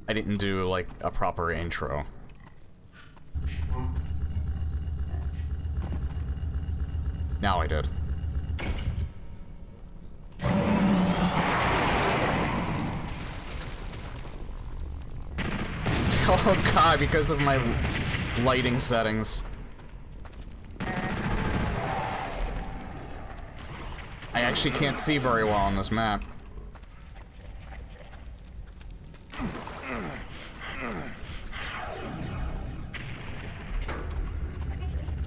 I didn't do, like, a proper intro. Now I did. Oh god, because of my lighting settings. I actually can't see very well on this map.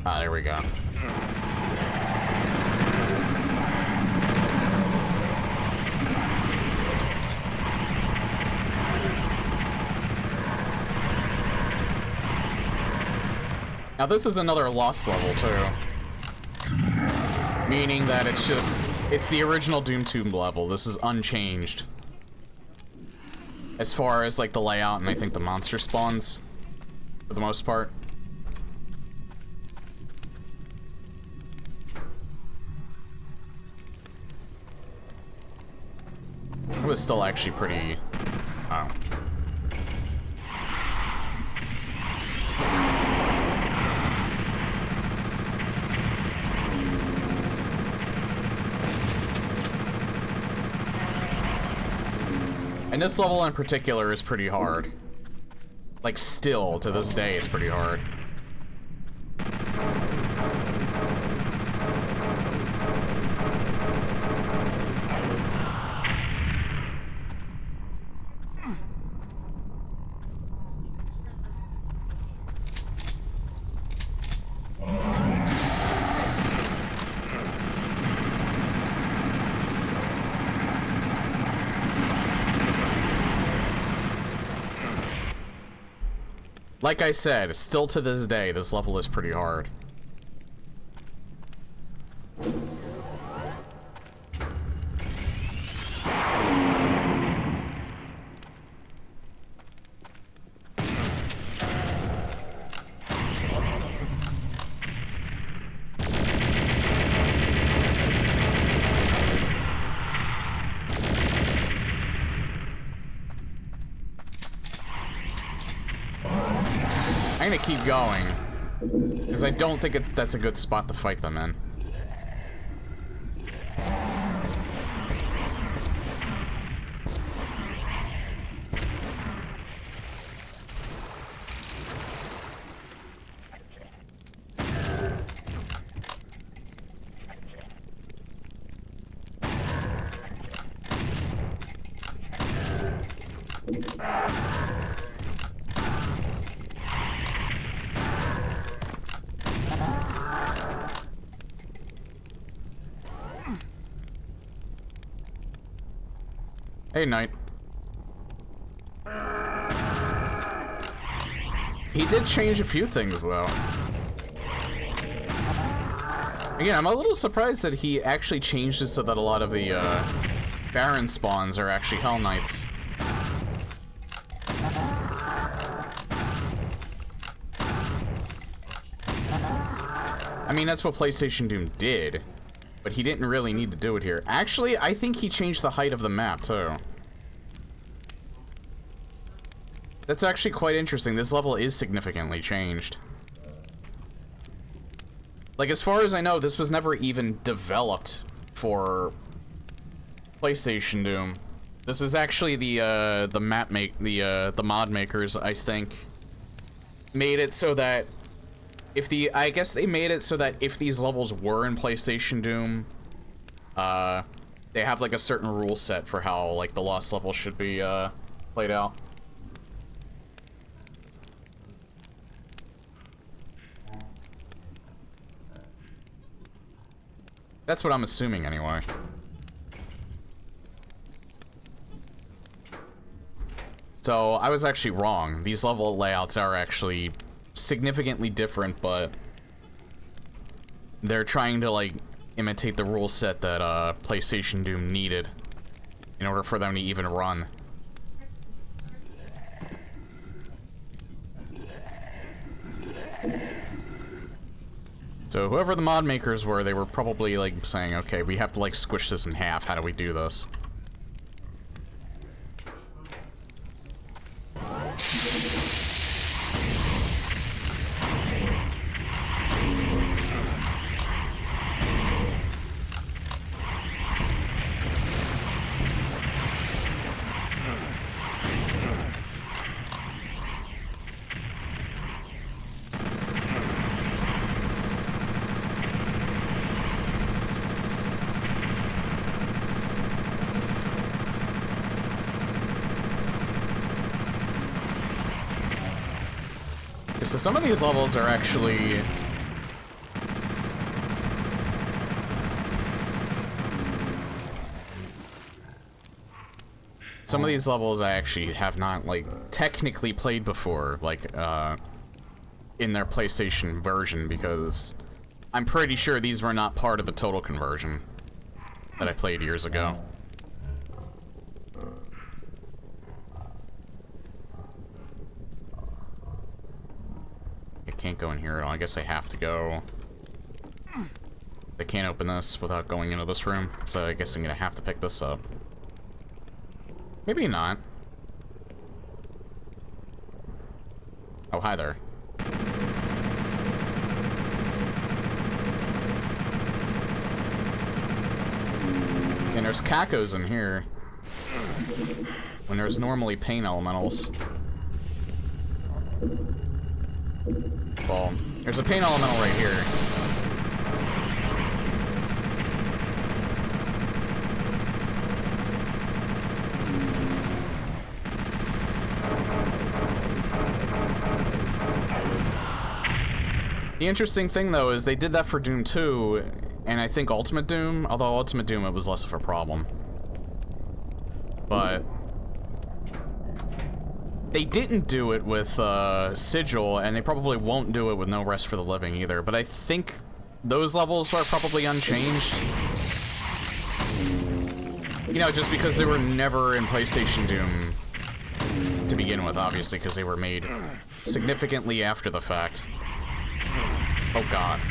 Ah, there we go. Now this is another Lost level, too. Meaning that it's the original Doom Tomb level. This is unchanged. As far as, like, the layout and I think the monster spawns, for the most part. It was still actually pretty... Oh. And this level in particular is pretty hard. Like, still, to this day, it's pretty hard. Like I said, still to this day, this level is pretty hard. I'm gonna keep going, because I don't think that's a good spot to fight them in. Hey, Knight. He did change a few things, though. Again, I'm a little surprised that he actually changed it so that a lot of the Baron spawns are actually Hell Knights. I mean, that's what PlayStation Doom did. But he didn't really need to do it here. Actually, I think he changed the height of the map, too. That's actually quite interesting. This level is significantly changed. Like, as far as I know, this was never even developed for PlayStation Doom. This is actually the mod makers, I think, made it so that I guess they made it so that if these levels were in PlayStation Doom, they have, like, a certain rule set for how, like, the Lost level should be, played out. That's what I'm assuming, anyway. So, I was actually wrong. These level layouts are actually significantly different, but they're trying to, like, imitate the rule set that PlayStation Doom needed in order for them to even run. So whoever the mod makers were, they were probably, like, saying, okay, we have to, like, squish this in half. How do we do this? So some of these levels are actually... Some of these levels I actually have not, like, technically played before, like, in their PlayStation version, because I'm pretty sure these were not part of the Total conversion that I played years ago. I can't go in here at all. I guess I have to go. I can't open this without going into this room, so I guess I'm gonna have to pick this up. Maybe not. Oh, hi there. And there's cacos in here. When there's normally pain elementals. Well, there's a pain elemental right here. The interesting thing, though, is they did that for Doom 2, and I think Ultimate Doom, although Ultimate Doom, it was less of a problem. But they didn't do it with Sigil, and they probably won't do it with No Rest for the Living either, but I think those levels are probably unchanged. You know, just because they were never in PlayStation Doom to begin with, obviously, because they were made significantly after the fact. Oh god.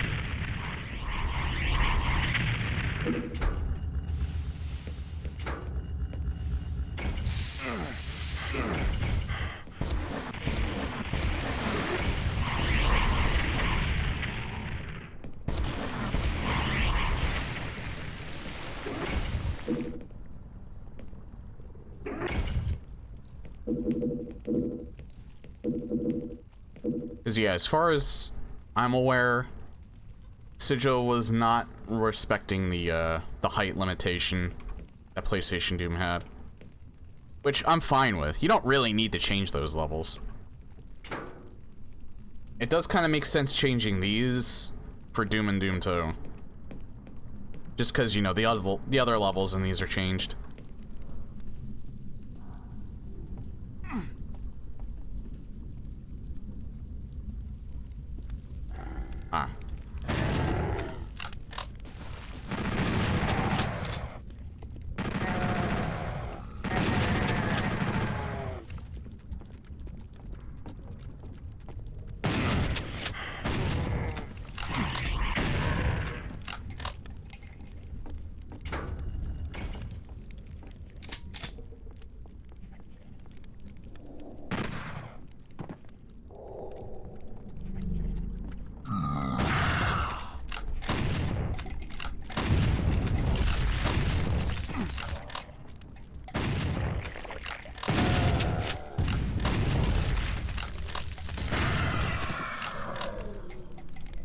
Because yeah, as far as I'm aware, Sigil was not respecting the height limitation that PlayStation Doom had. Which I'm fine with. You don't really need to change those levels. It does kind of make sense changing these for Doom and Doom 2. Just because, you know, the other levels in these are changed. Ah.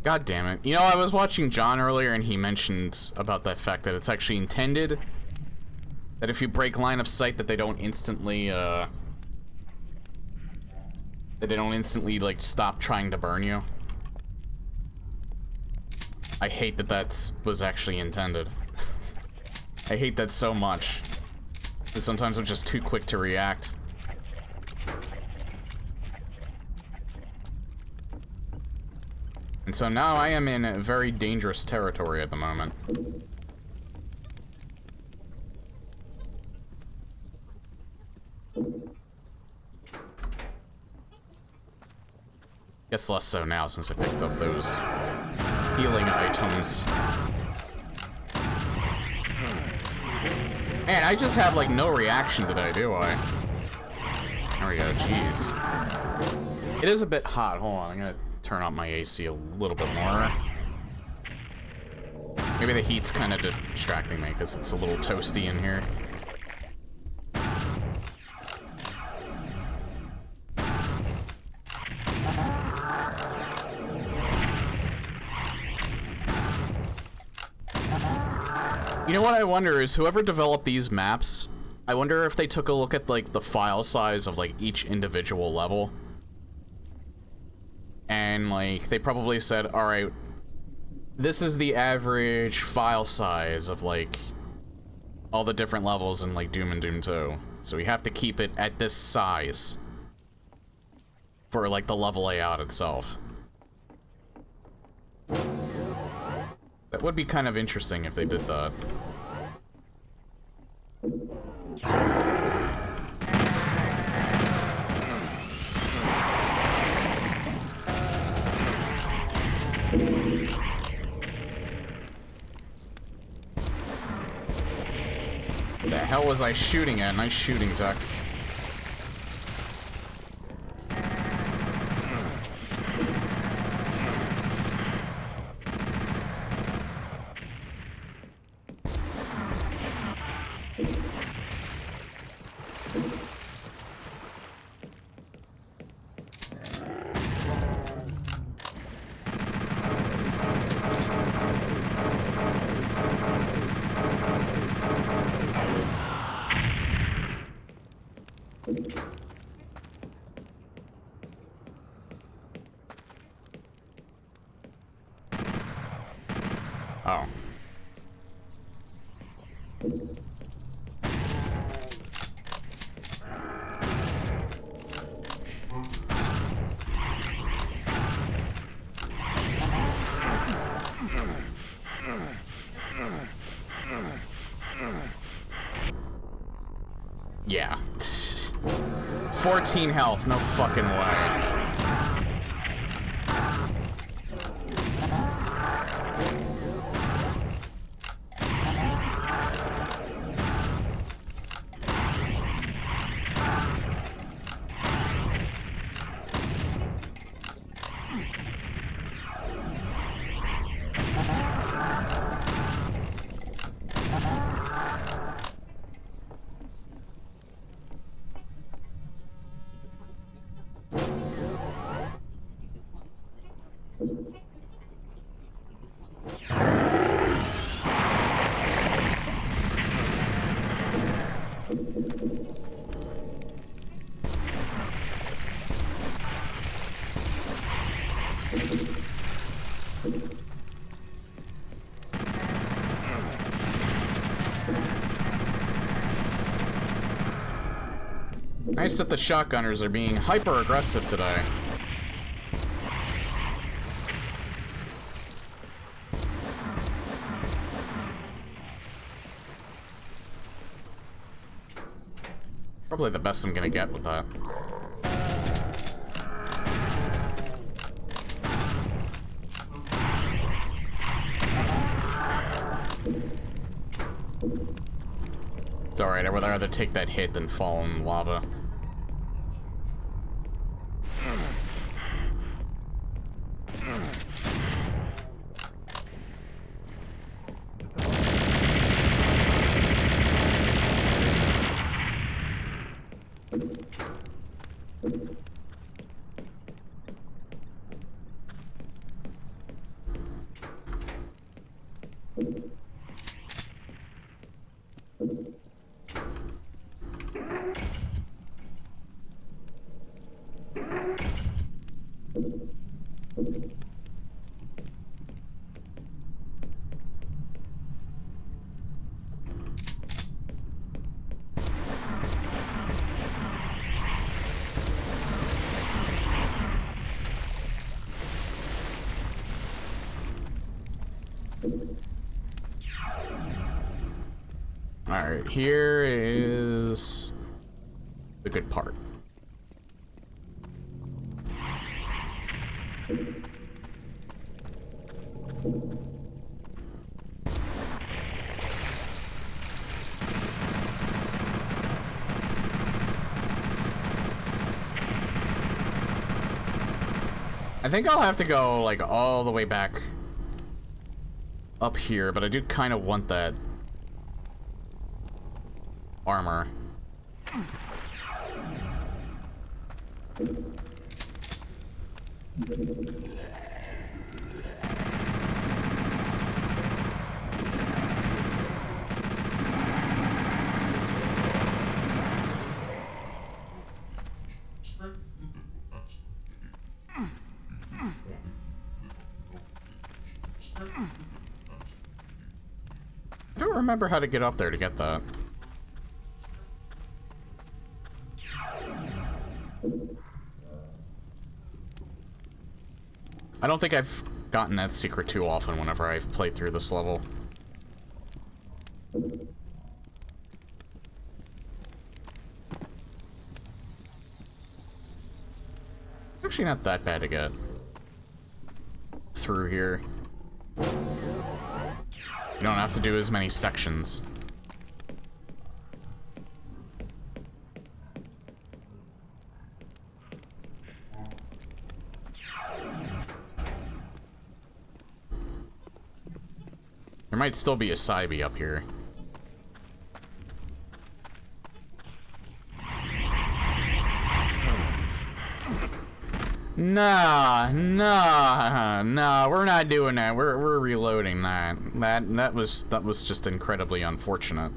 God damn it. You know, I was watching John earlier and he mentioned about that fact that it's actually intended that if you break line of sight that they don't instantly, like, stop trying to burn you. I hate that that was actually intended. I hate that so much. Because sometimes I'm just too quick to react. And so now I am in a very dangerous territory at the moment. Guess less so now since I picked up those healing items. Man, I just have like no reaction today, do I? There we go, jeez. It is a bit hot. Hold on, I'm gonna turn up my AC a little bit more. Maybe the heat's kind of distracting me because it's a little toasty in here. You know what I wonder is whoever developed these maps, I wonder if they took a look at like the file size of like each individual level. And like they probably said, all right, this is the average file size of like all the different levels in like Doom and Doom 2. So we have to keep it at this size for like the level layout itself. That would be kind of interesting if they did that. What the hell was I shooting at? Nice shooting, Tux. Oh. Yeah. 14 health, no fucking way. Nice that the shotgunners are being hyper-aggressive today. Probably the best I'm gonna get with that. It's alright, I would rather take that hit than fall in lava. Alright, here is the good part. I think I'll have to go, like, all the way back up here, but I do kind of want that armor. I don't remember how to get up there to get that. I don't think I've gotten that secret too often whenever I've played through this level. Actually not that bad to get through here. You don't have to do as many sections. There might still be a Cybe up here. Nah, we're not doing that. We're reloading that. That was just incredibly unfortunate.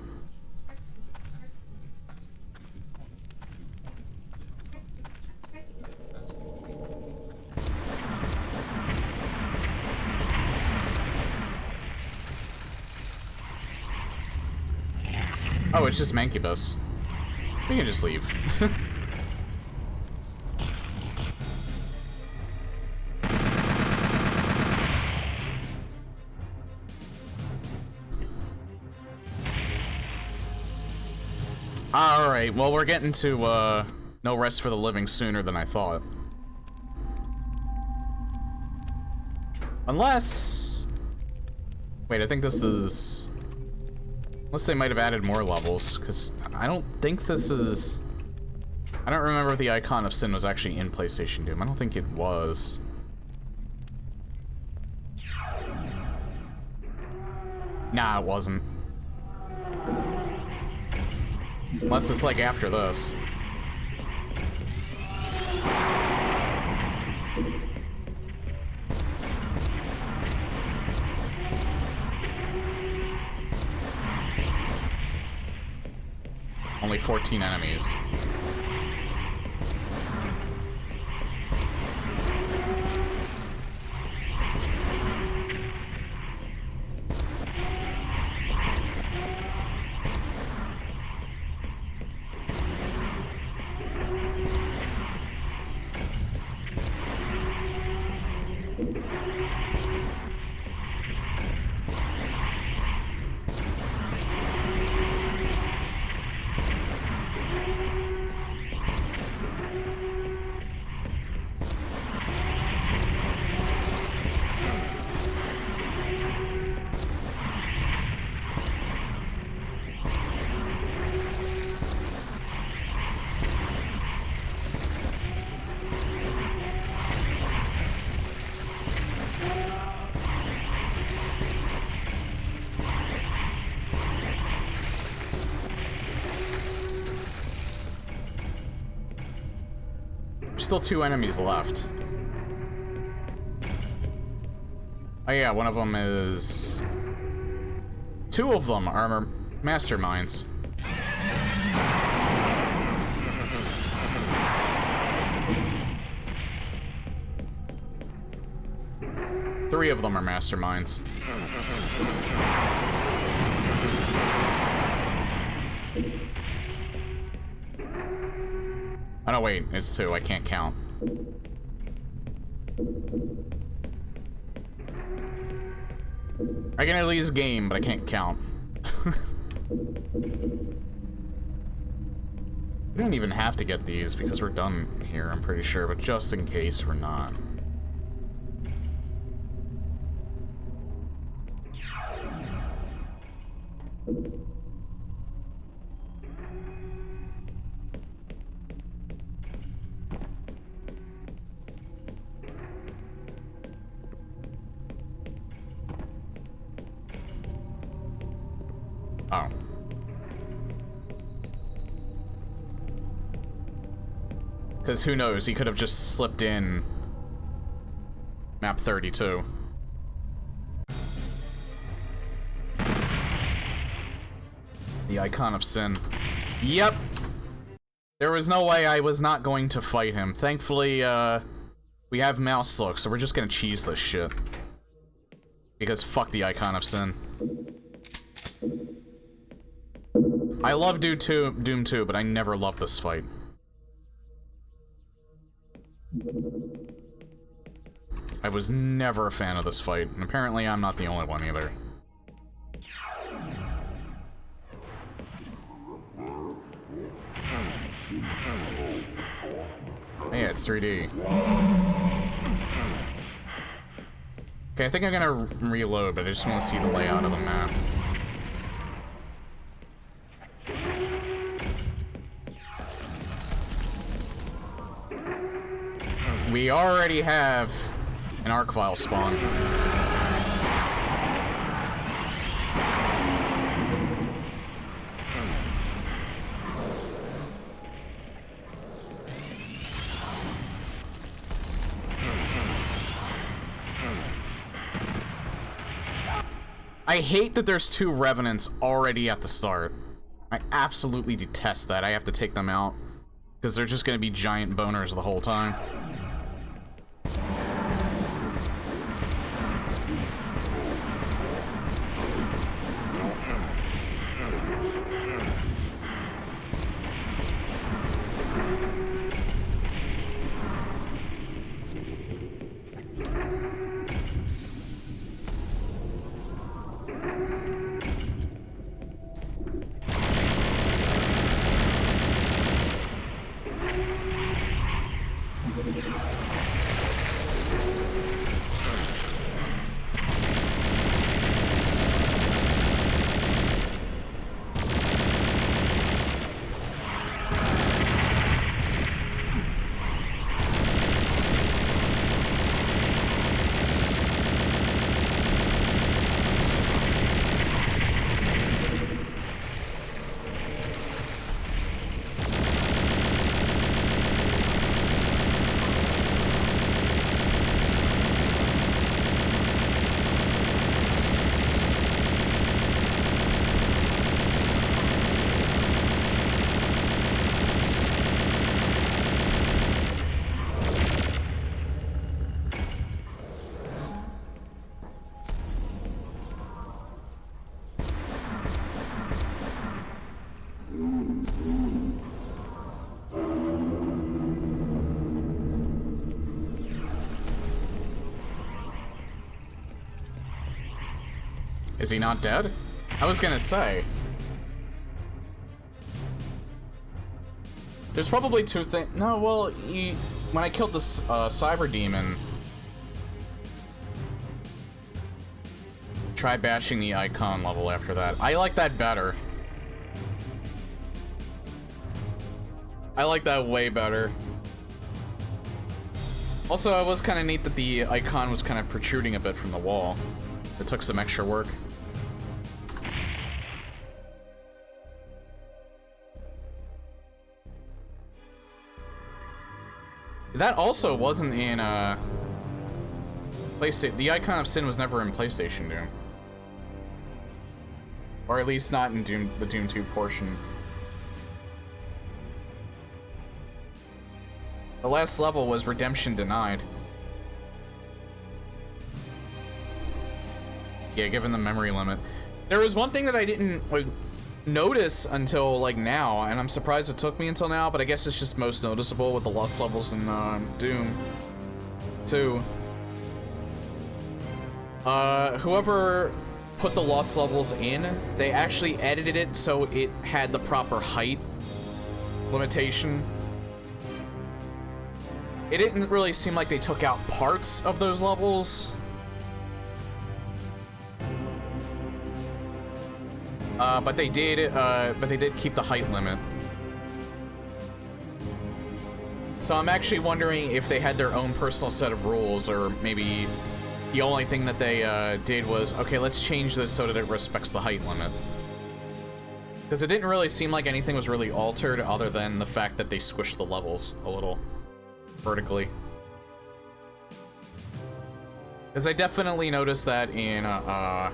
Oh, it's just Mancubus. We can just leave. Alright, well, we're getting to, No Rest for the Living sooner than I thought. Unless... Wait, I think this is... Unless they might have added more levels, because I don't think this is... I don't remember if the Icon of Sin was actually in PlayStation Doom. I don't think it was. Nah, it wasn't. Unless it's like after this. Only 14 enemies. Still 2 enemies left. Oh yeah, one of them is... 2 of them are masterminds. Three of them are masterminds. Oh no, wait, it's 2. I can't count. I can at least game, but I can't count. We don't even have to get these because we're done here, I'm pretty sure, but just in case we're not. Because who knows, he could have just slipped in map 32. The Icon of Sin. Yep! There was no way I was not going to fight him. Thankfully, we have Mouse Look, so we're just gonna cheese this shit. Because fuck the Icon of Sin. I love Doom 2, but I never loved this fight. I was never a fan of this fight, and apparently I'm not the only one either. Hey, it's 3D. Okay, I think I'm gonna reload, but I just want to see the layout of the map. We already have an arc file spawn. I hate that there's 2 Revenants already at the start. I absolutely detest that. I have to take them out because they're just gonna be giant boners the whole time. Is he not dead? I was gonna say. There's probably 2 things. No, well, when I killed the Cyber Demon, try bashing the Icon level after that. I like that better. I like that way better. Also, it was kind of neat that the Icon was kind of protruding a bit from the wall. It took some extra work. That also wasn't in, PlayStation. The Icon of Sin was never in PlayStation Doom. Or at least not in the Doom 2 portion. The last level was Redemption Denied. Yeah, given the memory limit. There was one thing that I didn't, like, notice until, like, now, and I'm surprised it took me until now, but I guess it's just most noticeable with the lost levels in Doom 2. Whoever put the lost levels in, they actually edited it so it had the proper height limitation. It didn't really seem like they took out parts of those levels. But they did keep the height limit. So I'm actually wondering if they had their own personal set of rules, or maybe the only thing that they did was, okay, let's change this so that it respects the height limit. Because it didn't really seem like anything was really altered other than the fact that they squished the levels a little. vertically. Because I definitely noticed that in, well,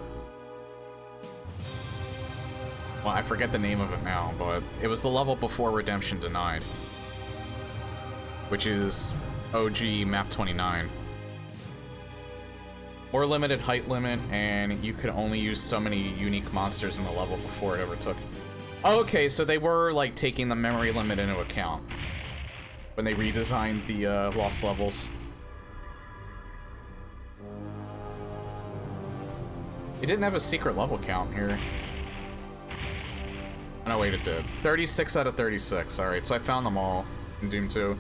I forget the name of it now, but it was the level before Redemption Denied, which is OG Map 29. More limited height limit, and you could only use so many unique monsters in the level before it overtook. Oh, okay, so they were, like, taking the memory limit into account when they redesigned the, Lost Levels. It didn't have a secret level count here. Oh, no, wait, it did. 36 out of 36. Alright, so I found them all in Doom 2.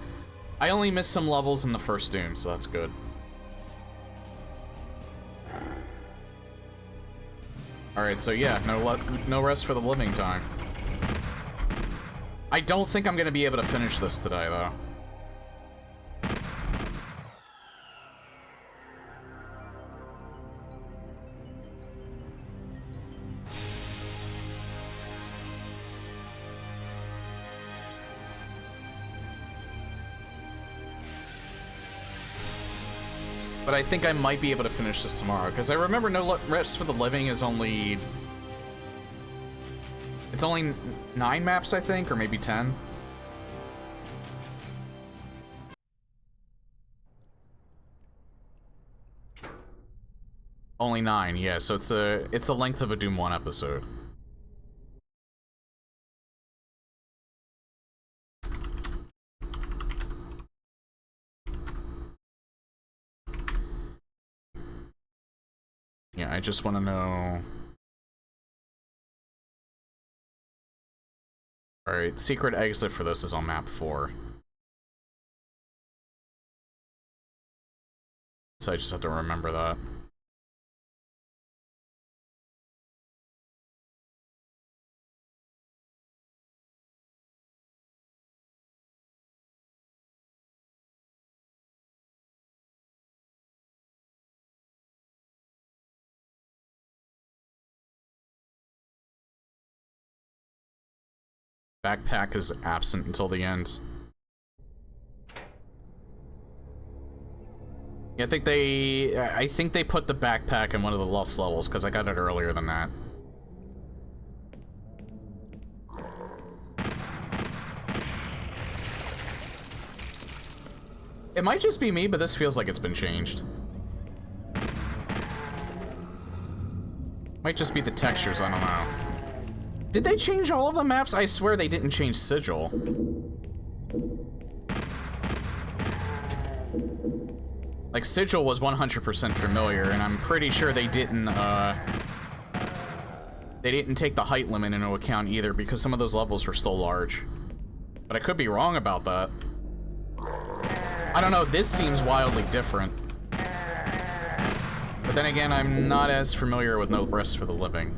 I only missed some levels in the first Doom, so that's good. Alright, so yeah, no rest for the living time. I don't think I'm gonna be able to finish this today, though. But I think I might be able to finish this tomorrow, because I remember No Rest for the Living is only... It's only 9 maps, I think, or maybe 10. Only 9, yeah, so it's the length of a Doom 1 episode. Yeah, I just want to know... Alright, secret exit for this is on map 4. So I just have to remember that. Backpack is absent until the end. Yeah, I think they put the backpack in one of the lost levels, because I got it earlier than that. It might just be me, but this feels like it's been changed. Might just be the textures, I don't know. Did they change all of the maps? I swear they didn't change Sigil. Like, Sigil was 100% familiar, and I'm pretty sure they didn't take the height limit into account either, because some of those levels were still large. But I could be wrong about that. I don't know, this seems wildly different. But then again, I'm not as familiar with No Rest for the Living.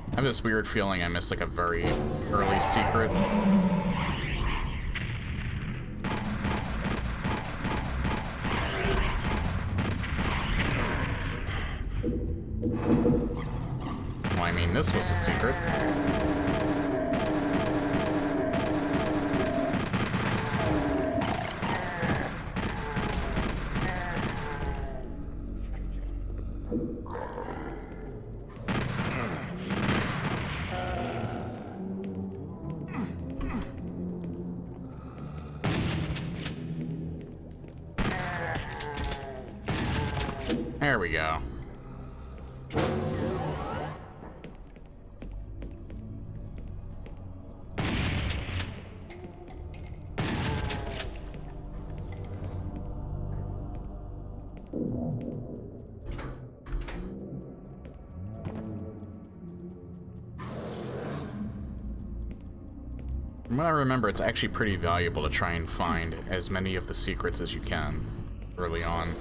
I have this weird feeling I missed like a very early secret. Well, I mean, this was a secret. There we go. From what I remember, it's actually pretty valuable to try and find as many of the secrets as you can early on.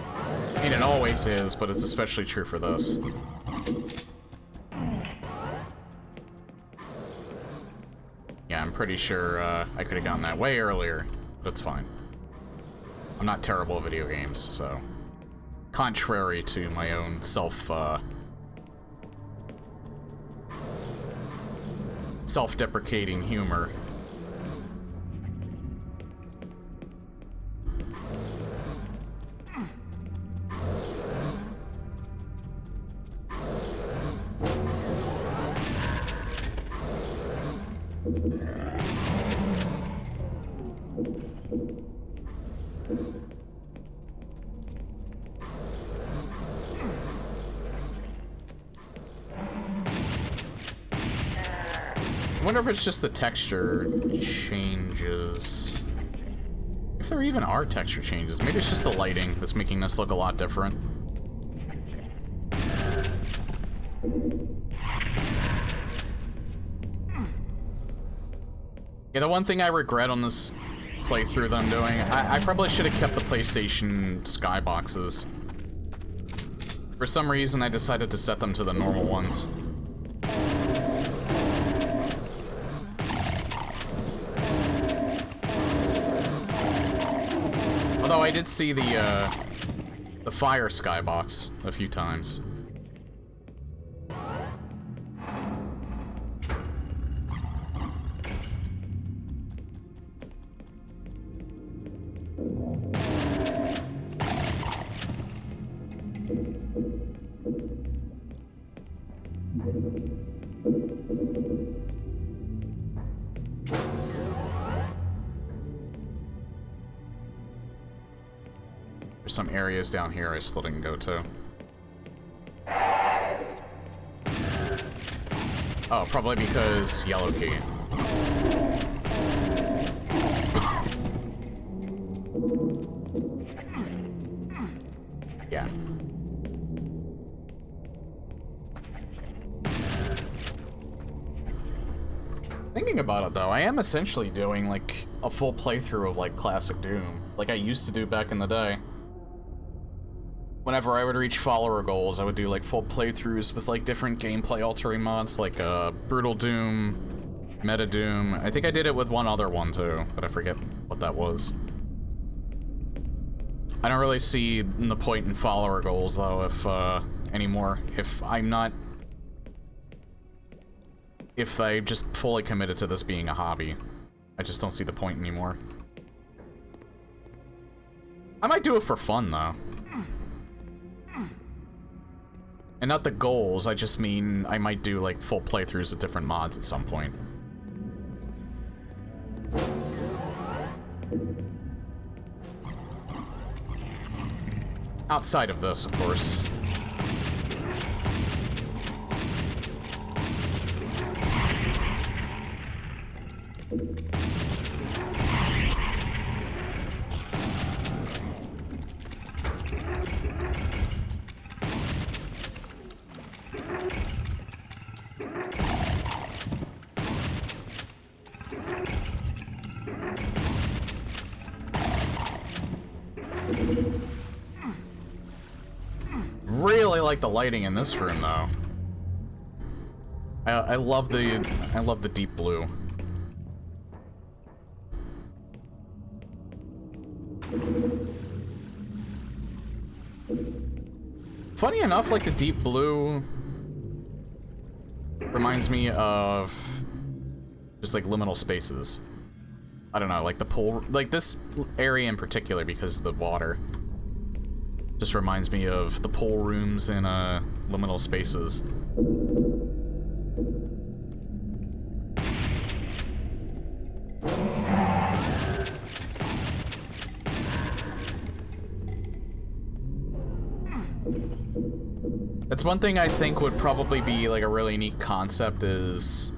I mean, it always is, but it's especially true for this. Yeah, I'm pretty sure I could have gotten that way earlier, but it's fine. I'm not terrible at video games, so... Contrary to my own self-deprecating humor. I wonder if it's just the texture changes. If there even are texture changes. Maybe it's just the lighting that's making this look a lot different. Yeah, the one thing I regret on this playthrough that I'm doing, I probably should have kept the PlayStation skyboxes. For some reason, I decided to set them to the normal ones. Although I did see the fire skybox a few times. There's some areas down here I still didn't go to. Oh, probably because yellow key. Yeah. Thinking about it though, I am essentially doing like a full playthrough of like classic Doom, like I used to do back in the day. Whenever I would reach follower goals, I would do like full playthroughs with like different gameplay altering mods, like Brutal Doom, Meta Doom. I think I did it with one other one too, but I forget what that was. I don't really see the point in follower goals though, if anymore. If I just fully committed to this being a hobby, I just don't see the point anymore. I might do it for fun though. And not the goals, I just mean I might do like full playthroughs of different mods at some point. Outside of this, of course. Really like the lighting in this room, though. I love the deep blue. Funny enough, like the deep blue reminds me of just like liminal spaces. I don't know, like the pool, like this area in particular because of the water. Just reminds me of the pool rooms in liminal spaces. That's one thing I think would probably be like a really neat concept is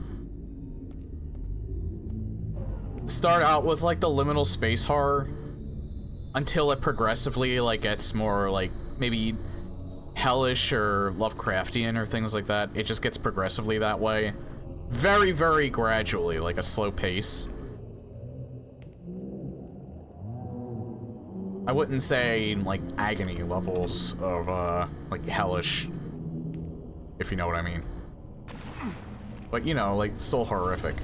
start out with like the liminal space horror until it progressively, like, gets more, like, maybe hellish or Lovecraftian or things like that. It just gets progressively that way. Very, very gradually, like a slow pace. I wouldn't say, like, agony levels of, like, hellish, if you know what I mean. But, you know, like, still horrific.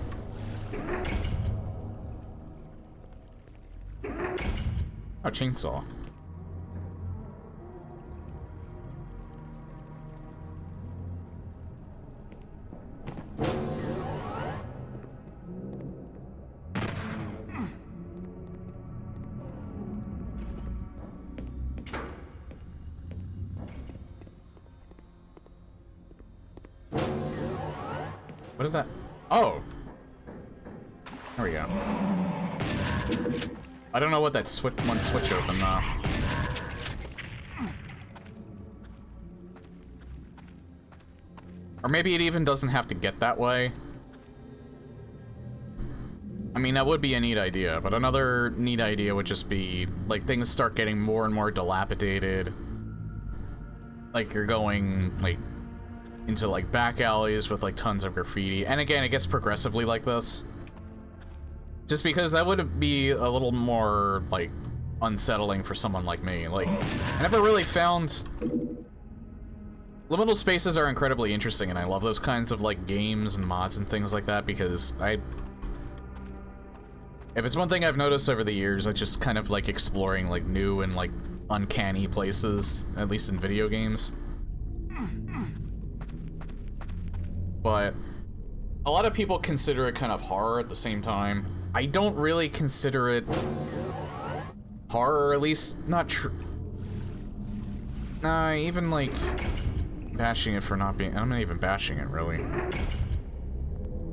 Oh, chainsaw. What is that? Oh! There we go. I don't know what that one switch opened, though. Or maybe it even doesn't have to get that way. I mean, that would be a neat idea, but another neat idea would just be, like, things start getting more and more dilapidated. Like, you're going, like, into, like, back alleys with, like, tons of graffiti. And again, it gets progressively like this. Just because that would be a little more, like, unsettling for someone like me. Like, I never really found... Liminal spaces are incredibly interesting, and I love those kinds of, like, games and mods and things like that, because if it's one thing I've noticed over the years, I just kind of like exploring, like, new and, like, uncanny places, at least in video games. But a lot of people consider it kind of horror at the same time. I don't really consider it horror, or at least not true. Nah, even, like, bashing it for not being... I'm not even bashing it, really.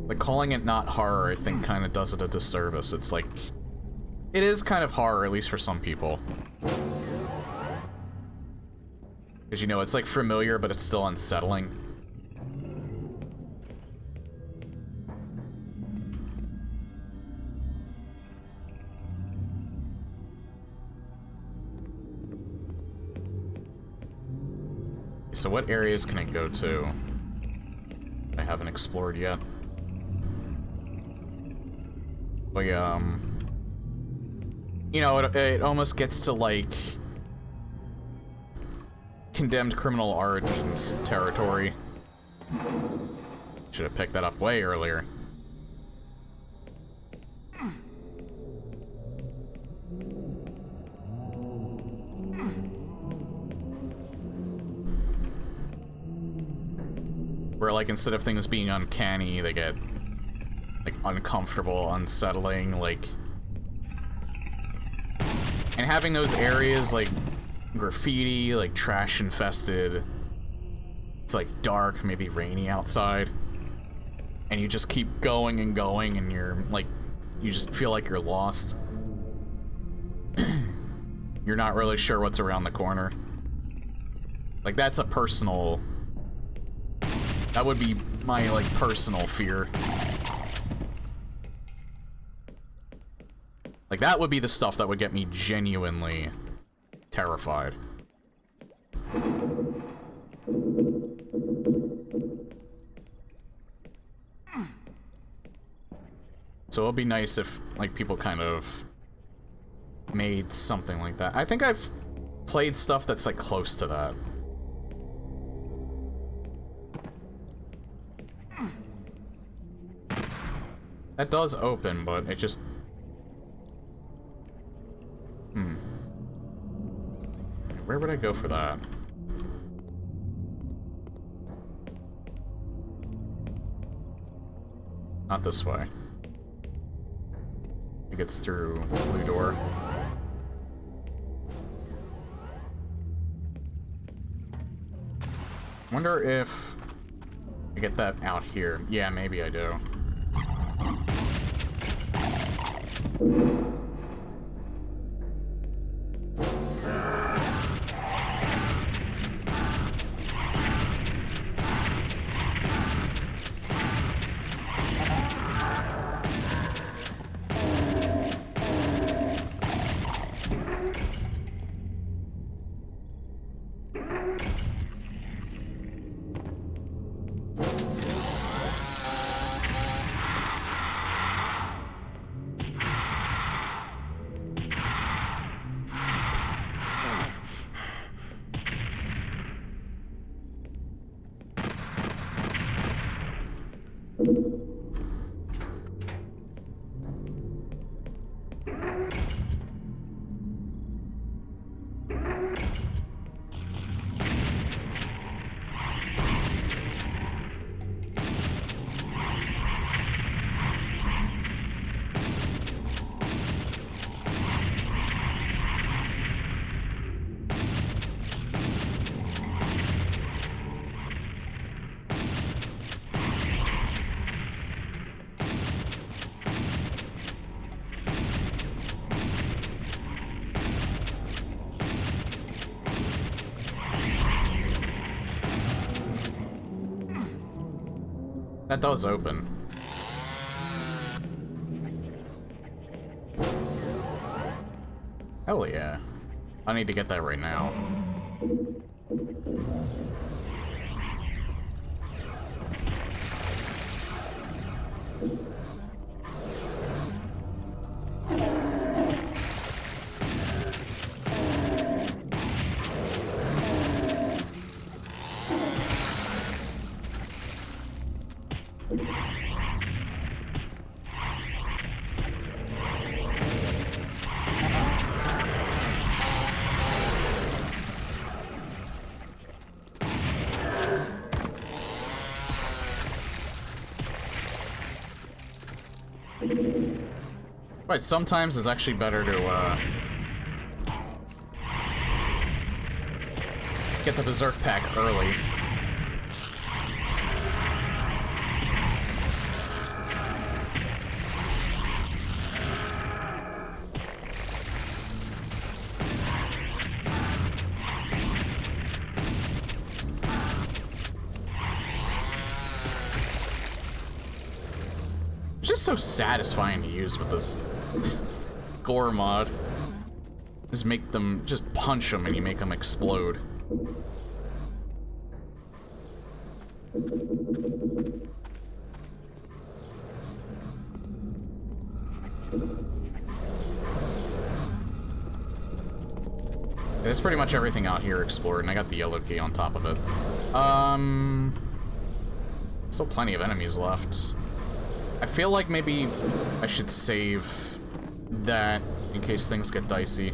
Like, calling it not horror, I think, kind of does it a disservice. It's like... It is kind of horror, at least for some people. Because, you know, it's, like, familiar, but it's still unsettling. So what areas can I go to I haven't explored yet? Like, you know, it almost gets to, like, Condemned Criminal Origins territory. Should have picked that up way earlier. Where, like, instead of things being uncanny, they get, like, uncomfortable, unsettling, like... And having those areas, like, graffiti, like, trash-infested, it's, like, dark, maybe rainy outside, and you just keep going and going, and you're, like, you just feel like you're lost. You're not really sure what's around the corner. Like, that's a personal... That would be my, like, personal fear. Like, that would be the stuff that would get me genuinely terrified. So it'll be nice if, like, people kind of made something like that. I think I've played stuff that's, like, close to that. That does open, but it just... Where would I go for that? Not this way. It gets through blue door. Wonder if I get that out here. Yeah, maybe I do. That does open. Hell yeah. I need to get that right now. Right, sometimes it's actually better to, get the Berserk pack early. It's just so satisfying to use with this gore mod. Just make them, just punch them and you make them explode. There's pretty much everything out here explored, and I got the yellow key on top of it. Still plenty of enemies left. I feel like maybe I should save that in case things get dicey.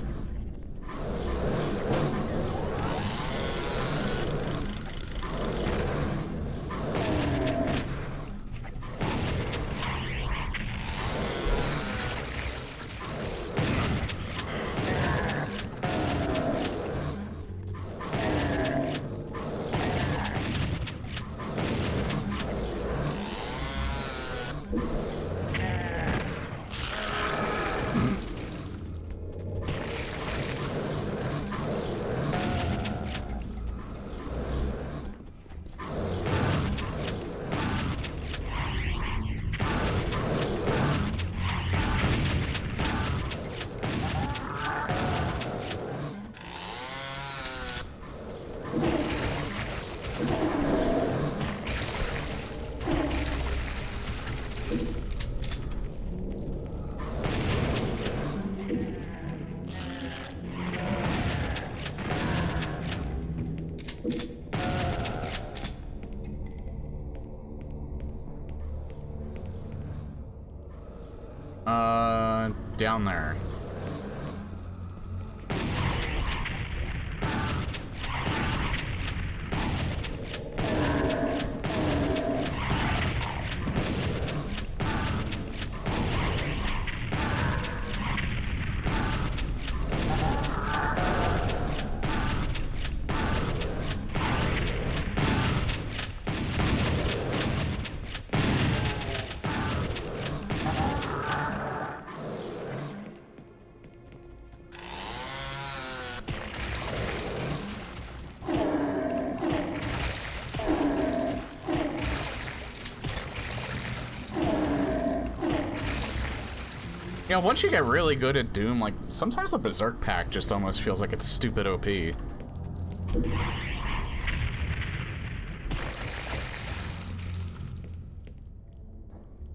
Down there. Yeah, once you get really good at Doom, like, sometimes the Berserk pack just almost feels like it's stupid OP.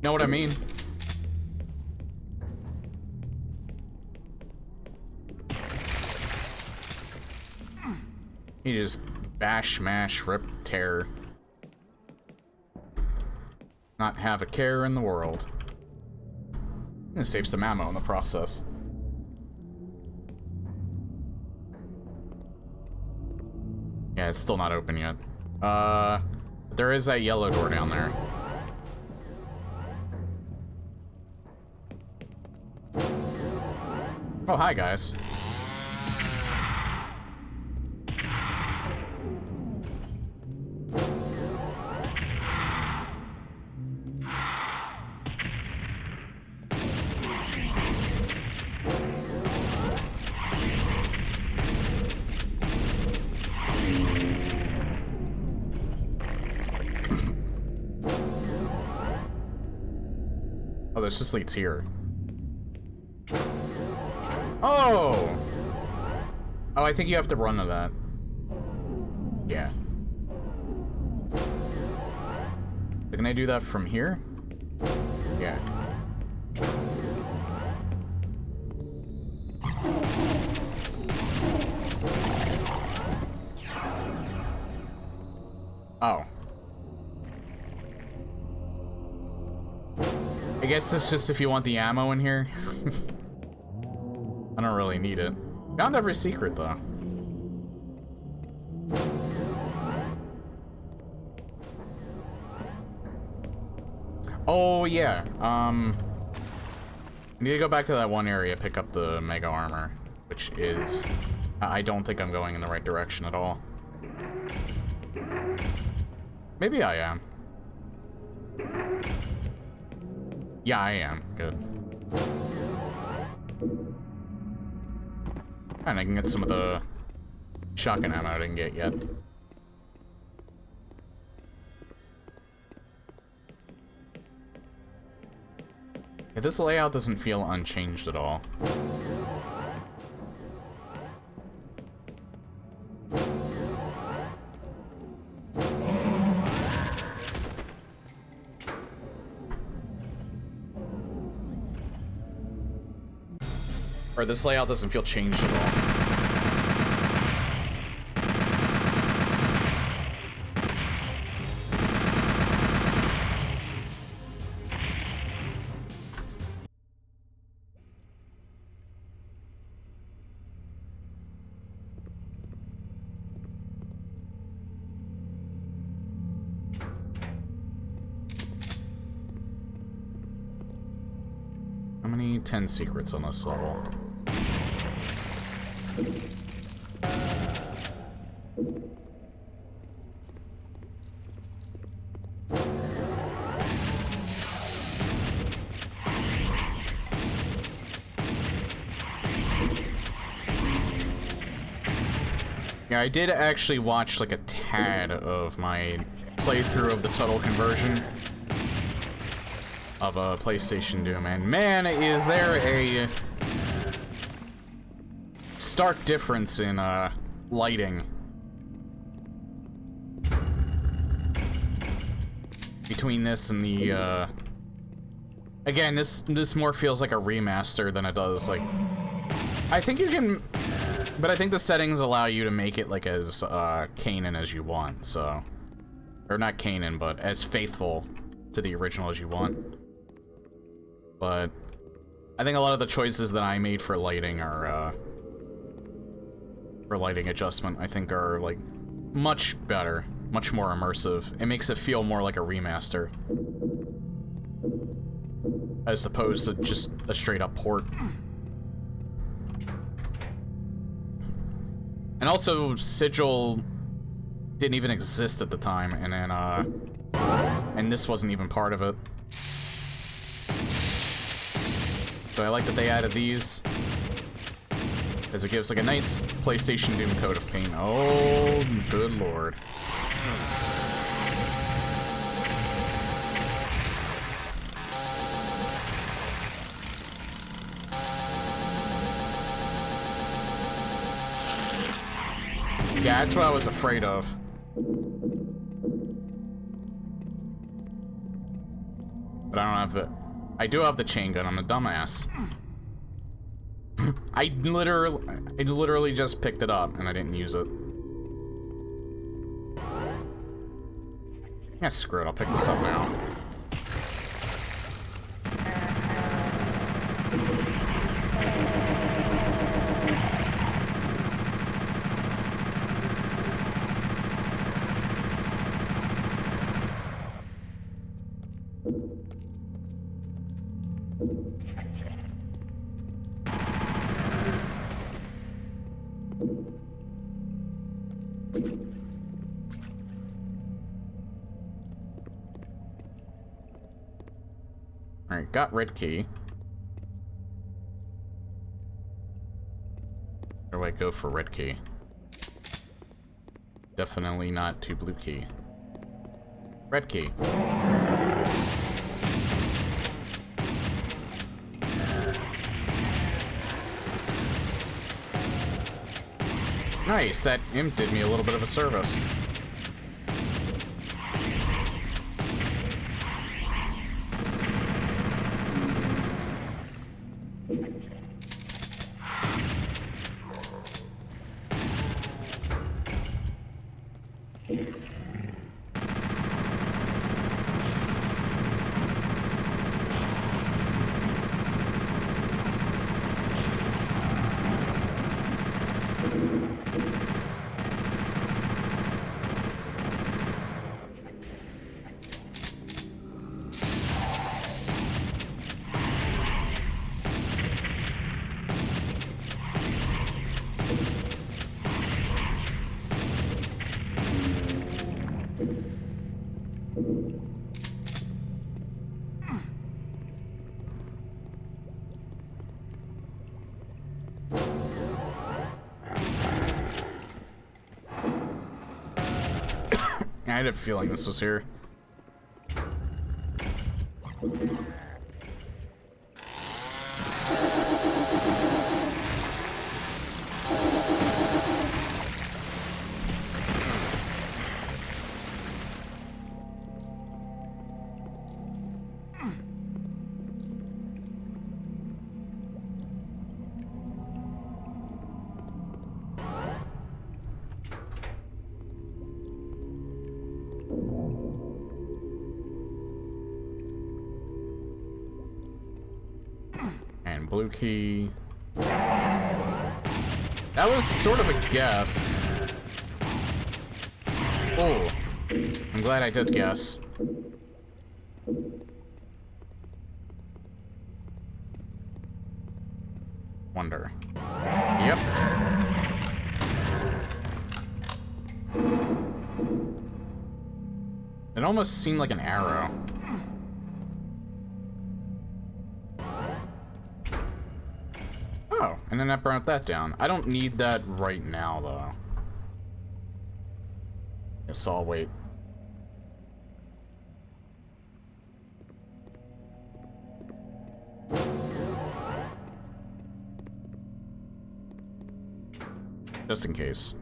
Know what I mean? You just bash, smash, rip, tear. Not have a care in the world. I'm gonna save some ammo in the process. Yeah, it's still not open yet. There is that yellow door down there. Oh, hi, guys. this just leads here. Oh! Oh, I think you have to run to that. Yeah. Can I do that from here? Yeah. Oh. I guess it's just if you want the ammo in here. I don't really need it. Found every secret, though. Oh, yeah. I need to go back to that one area, pick up the Mega Armor, which is... I don't think I'm going in the right direction at all. Maybe I am. Yeah, I am. Good. And I can get some of the shotgun ammo I didn't get yet. Yeah, this layout doesn't feel unchanged at all. Or this layout doesn't feel changed at all. How many 10 secrets on this level? Yeah, I did actually watch like a tad of my playthrough of the Tuttle conversion of a PlayStation Doom, and man, is there a stark difference in lighting between this and the again, this more feels like a remaster than it does like... I think you can, but I think the settings allow you to make it like as canon as you want, so... Or not canon, but as faithful to the original as you want. But I think a lot of the choices that I made for lighting are for lighting adjustment, I think are like much better, much more immersive. It makes it feel more like a remaster as opposed to just a straight up port. And also, Sigil didn't even exist at the time, and then and this wasn't even part of it. So I like that they added these, because it gives like a nice PlayStation Doom coat of paint. Oh, good lord. Yeah, that's what I was afraid of. But I don't have the... I do have the chain gun. I'm a dumbass. I literally just picked it up and I didn't use it. Yeah, screw it. I'll pick this up now. Alright, got red key. Where do I go for red key? Definitely not to blue key. Red key. Nice, that imp did me a little bit of a service. I had a feeling this was here. And blue key. That was sort of a guess. Oh, I'm glad I did guess. Wonder. Yep. It almost seemed like an arrow. Oh, and then that burnt that down. I don't need that right now, though. Guess I'll wait. Just in case.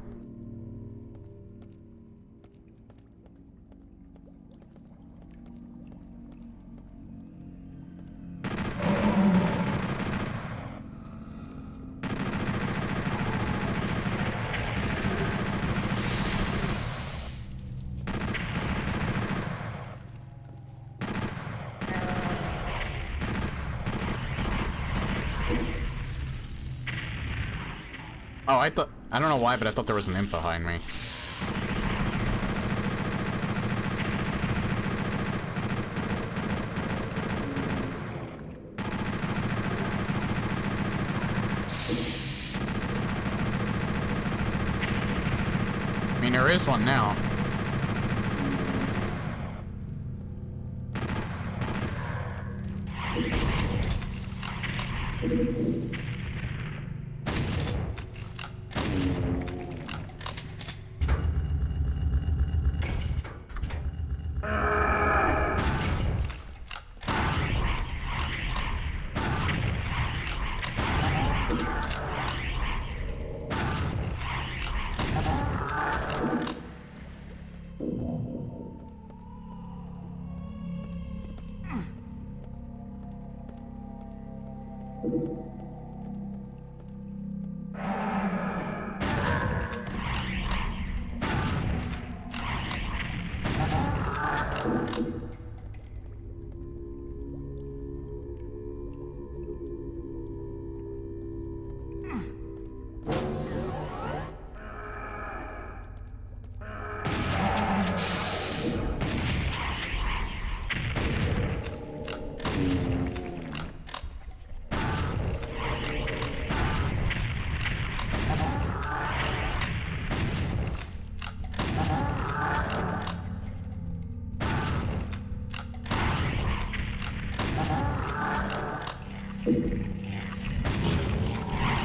Oh, I don't know why, but I thought there was an imp behind me. I mean, there is one now.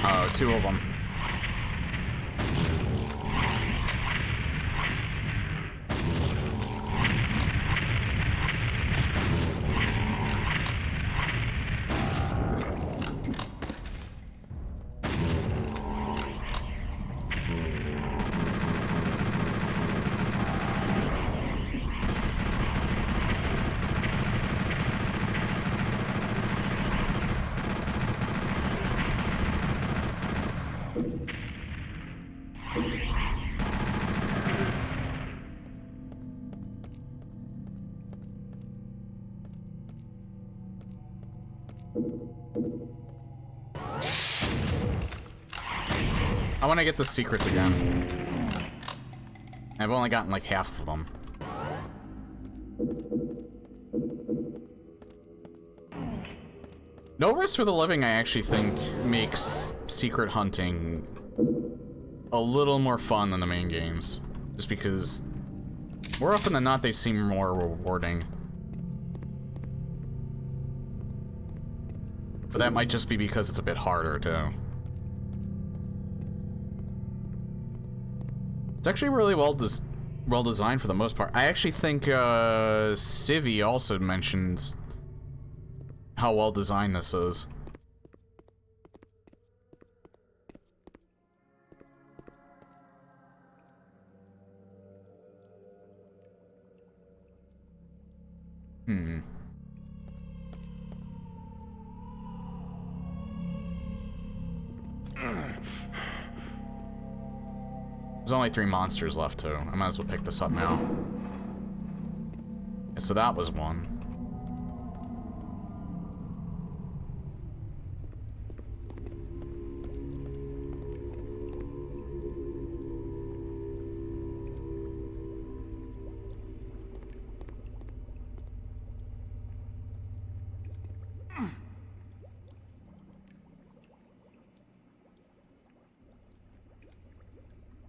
Oh, two of them. I want to get the secrets again. I've only gotten like half of them. No Rest for the Living, I actually think, makes secret hunting a little more fun than the main games. Just because, more often than not, they seem more rewarding. But that might just be because it's a bit harder, too. It's actually really well designed for the most part. I actually think Civi also mentions how well designed this is. There's only 3 monsters left, too. I might as well pick this up now. Yeah, so that was one.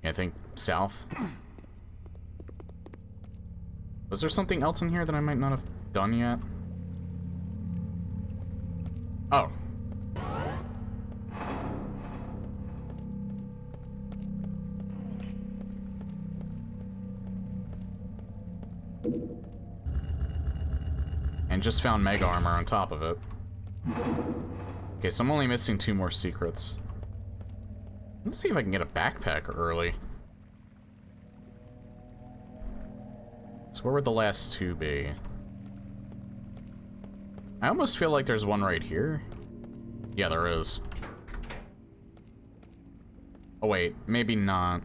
I think south. Was there something else in here that I might not have done yet? Oh. And just found Mega Armor on top of it. Okay, so I'm only missing 2 more secrets. Let's see if I can get a backpack early. So where would the last 2 be? I almost feel like there's one right here. Yeah, there is. Oh wait, maybe not.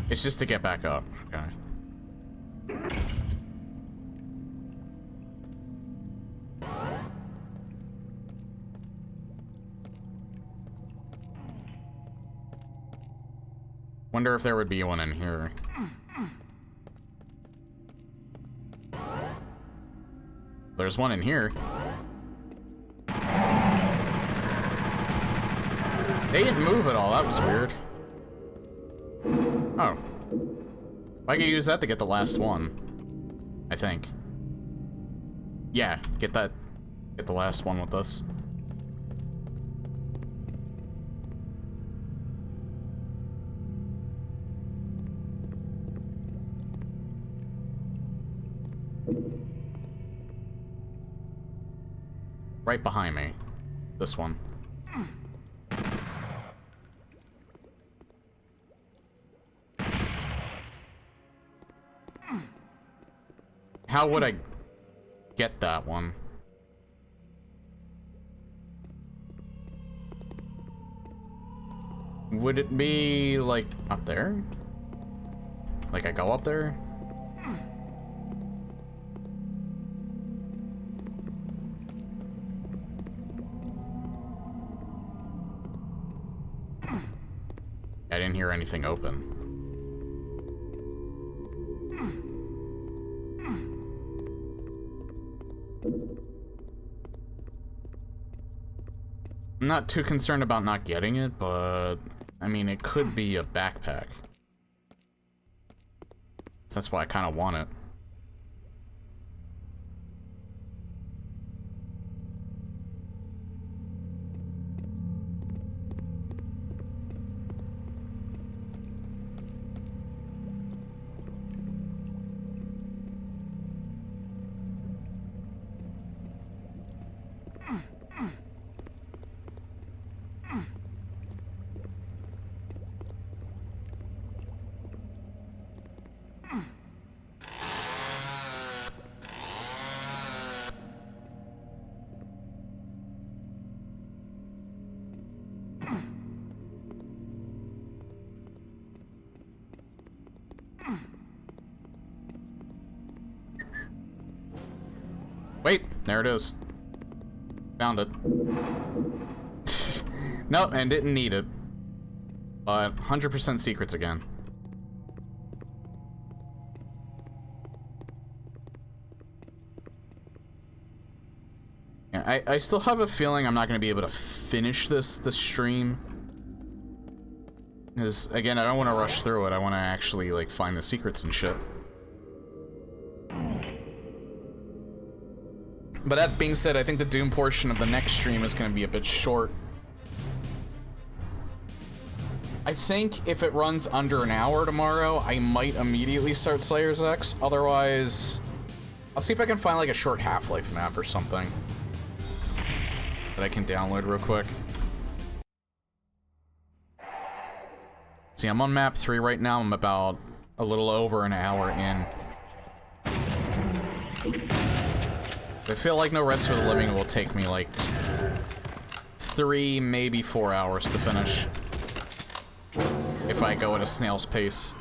It's just to get back up. Okay. Wonder if there would be one in here. There's one in here. They didn't move at all. That was weird. Oh. I can use that to get the last one. I think. Yeah, get the last one with us. Right behind me. This one. How would I get that one? Would it be, like, up there? Like, I go up there? I didn't hear anything open. I'm not too concerned about not getting it, but I mean, it could be a backpack. So that's why I kind of want it. Wait, there it is. Found it. Nope, and didn't need it. But 100% secrets again. Yeah, I still have a feeling I'm not going to be able to finish this stream. Because, again, I don't want to rush through it. I want to actually, like, find the secrets and shit. But that being said, I think the Doom portion of the next stream is going to be a bit short. I think if it runs under an hour tomorrow, I might immediately start Slayer's X. Otherwise, I'll see if I can find like a short Half-Life map or something that I can download real quick. See, I'm on map 3 right now. I'm about a little over an hour in. I feel like No Rest for the Living will take me like 3, maybe 4 hours to finish. If I go at a snail's pace.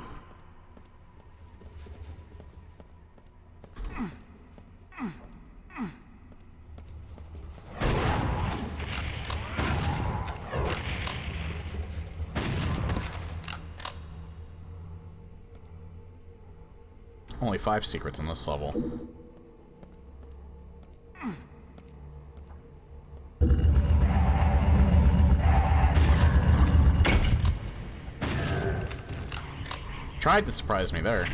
Only 5 secrets in this level. Tried to surprise me there.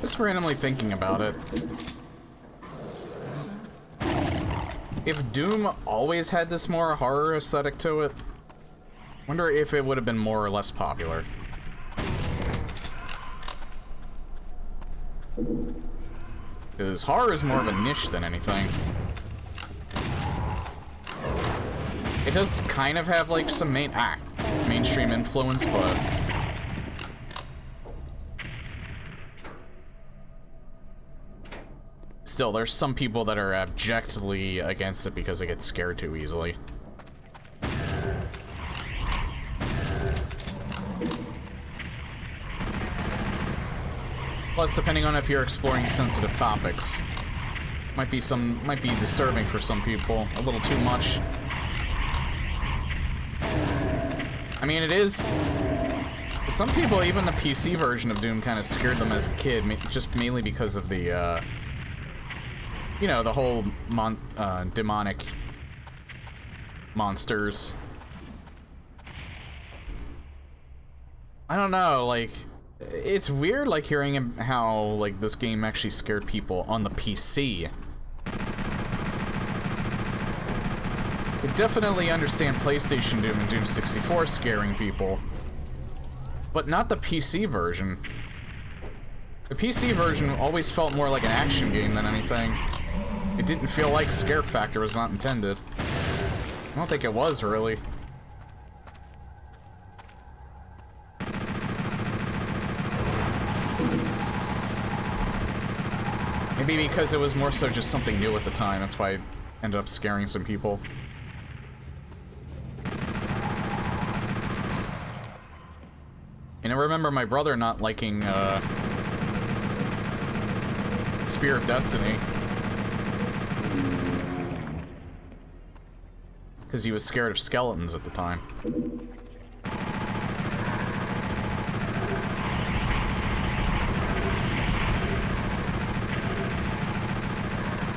Just randomly thinking about it. If Doom always had this more horror aesthetic to it, wonder if it would have been more or less popular. Because horror is more of a niche than anything. It does kind of have like some mainstream influence, but still, there's some people that are abjectly against it because they get scared too easily. Plus, depending on if you're exploring sensitive topics, might be disturbing for some people. A little too much. I mean, it is. Some people, even the PC version of Doom, kind of scared them as a kid, just mainly because of the, you know, the whole demonic monsters. I don't know, like, it's weird, like, hearing how, like, this game actually scared people on the PC. I could definitely understand PlayStation Doom and Doom 64 scaring people, but not the PC version. The PC version always felt more like an action game than anything. It didn't feel like scare factor was not intended. I don't think it was, really. Maybe because it was more so just something new at the time, that's why it ended up scaring some people. And I remember my brother not liking, Spear of Destiny. Because he was scared of skeletons at the time.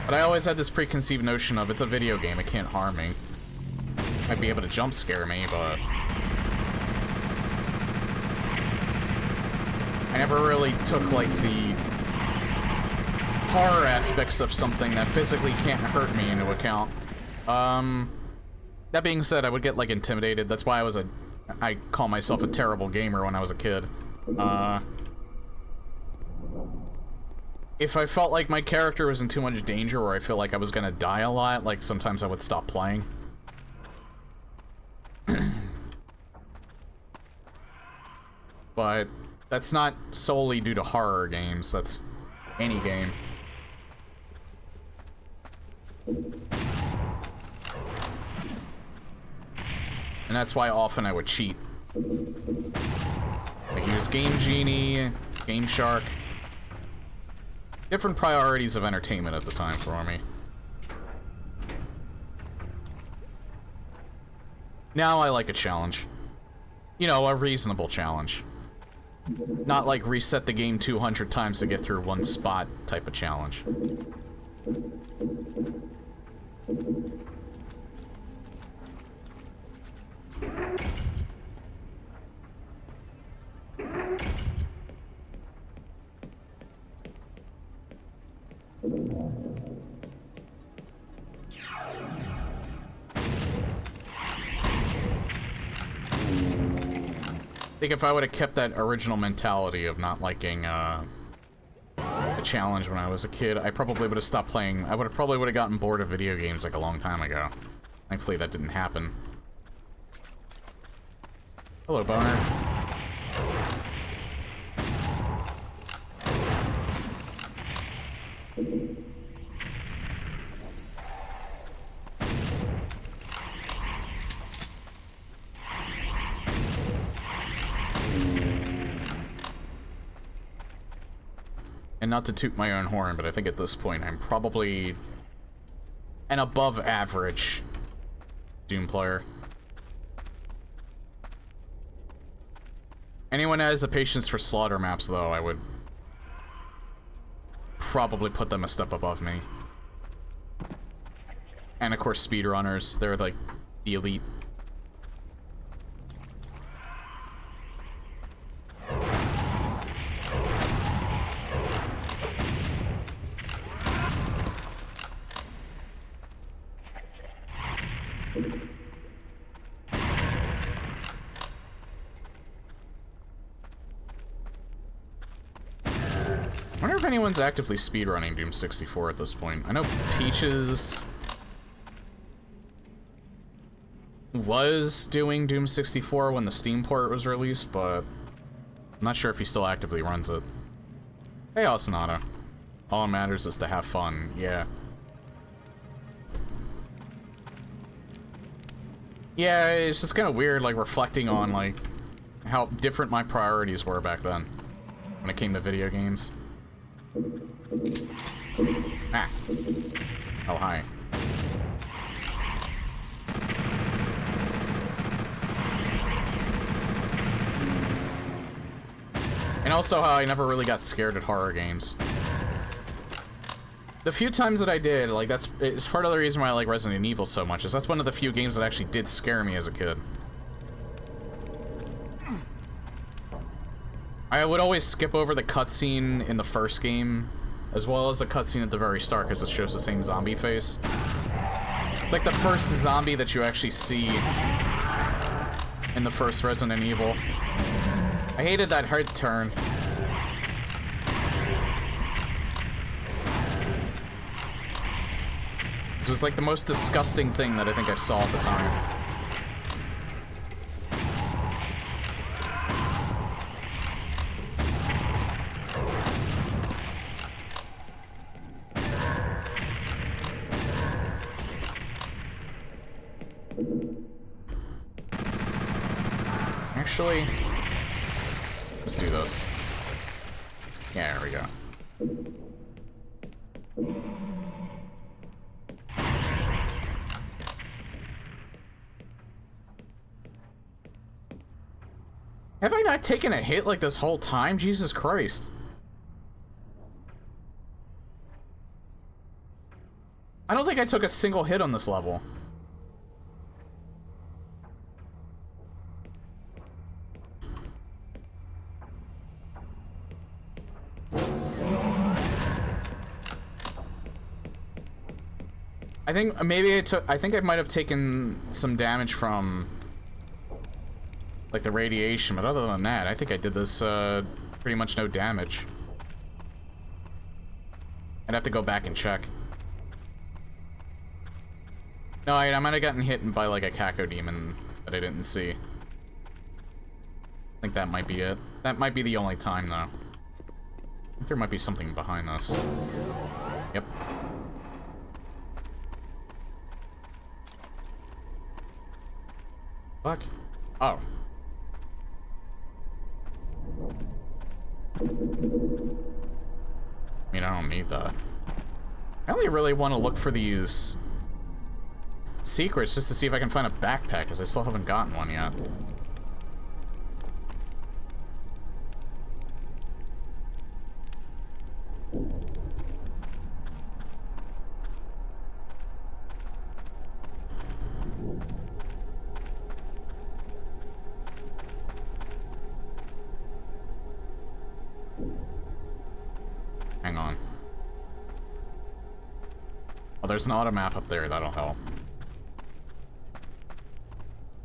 But I always had this preconceived notion of, it's a video game, it can't harm me. Might be able to jump scare me, but... I never really took, like, the horror aspects of something that physically can't hurt me into account. That being said, I would get, like, intimidated. That's why I call myself a terrible gamer when I was a kid. If I felt like my character was in too much danger or I feel like I was gonna die a lot, like, sometimes I would stop playing. But that's not solely due to horror games, that's any game. And that's why often I would cheat. I use Game Genie, Game Shark. Different priorities of entertainment at the time for me. Now I like a challenge. You know, a reasonable challenge. Not like reset the game 200 times to get through one spot type of challenge. I think if I would have kept that original mentality of not liking a challenge when I was a kid, I probably would have stopped playing. I probably would have gotten bored of video games like a long time ago. Thankfully that didn't happen. Hello, Boner. And not to toot my own horn, but I think at this point I'm probably an above average Doom player. Anyone has the patience for slaughter maps, though, I would probably put them a step above me. And of course speedrunners, they're like the elite. I wonder if anyone's actively speedrunning Doom 64 at this point. I know Peaches was doing Doom 64 when the Steam port was released, but I'm not sure if he still actively runs it. Hey, Asanada. All that matters is to have fun, yeah. Yeah, it's just kind of weird, like, reflecting on, like, how different my priorities were back then when it came to video games. Ah. Oh, hi. And also how I never really got scared at horror games. The few times that I did, like, it's part of the reason why I like Resident Evil so much, is that's one of the few games that actually did scare me as a kid. I would always skip over the cutscene in the first game, as well as the cutscene at the very start, because it shows the same zombie face. It's like the first zombie that you actually see in the first Resident Evil. I hated that head turn. This was like the most disgusting thing that I think I saw at the time. actually. Let's do this. Yeah, there we go. Have I not taken a hit like this whole time? Jesus Christ. I don't think I took a single hit on this level. I think maybe I think I might have taken some damage from like the radiation, but other than that, I think I did this pretty much no damage. I'd have to go back and check. No, I might have gotten hit by like a Cacodemon that I didn't see. I think that might be it. That might be the only time though. I think there might be something behind this. Yep. Fuck. Oh. I mean, I don't need that. I only really want to look for these secrets just to see if I can find a backpack, because I still haven't gotten one yet. Hang on. Oh, there's an auto map up there, that'll help.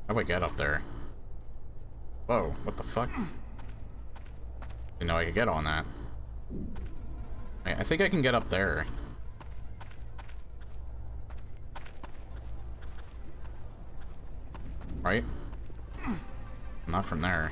How do I get up there? Whoa, what the fuck? Didn't know I could get on that. I think I can get up there. Right? Not from there.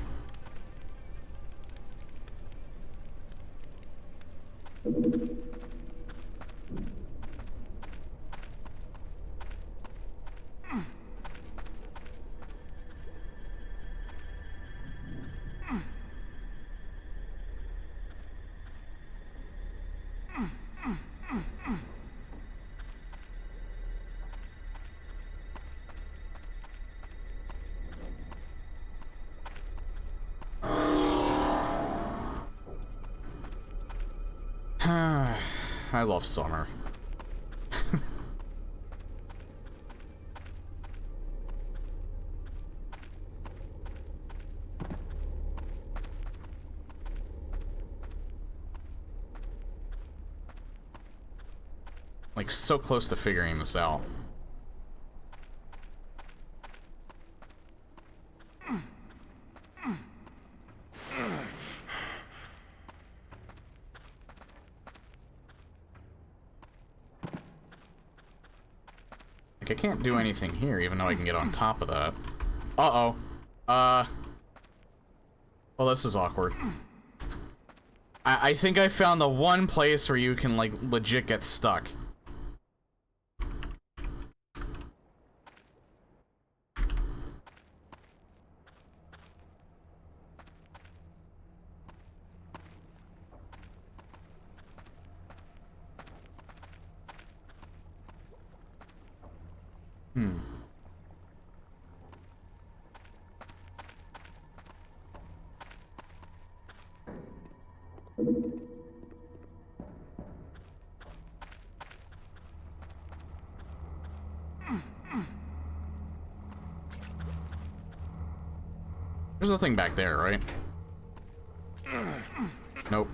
I love summer. Like, so close to figuring this out. Like, I can't do anything here, even though I can get on top of that. Uh-oh. Well, this is awkward. I think I found the one place where you can, like, legit get stuck. There's nothing back there, right? Nope.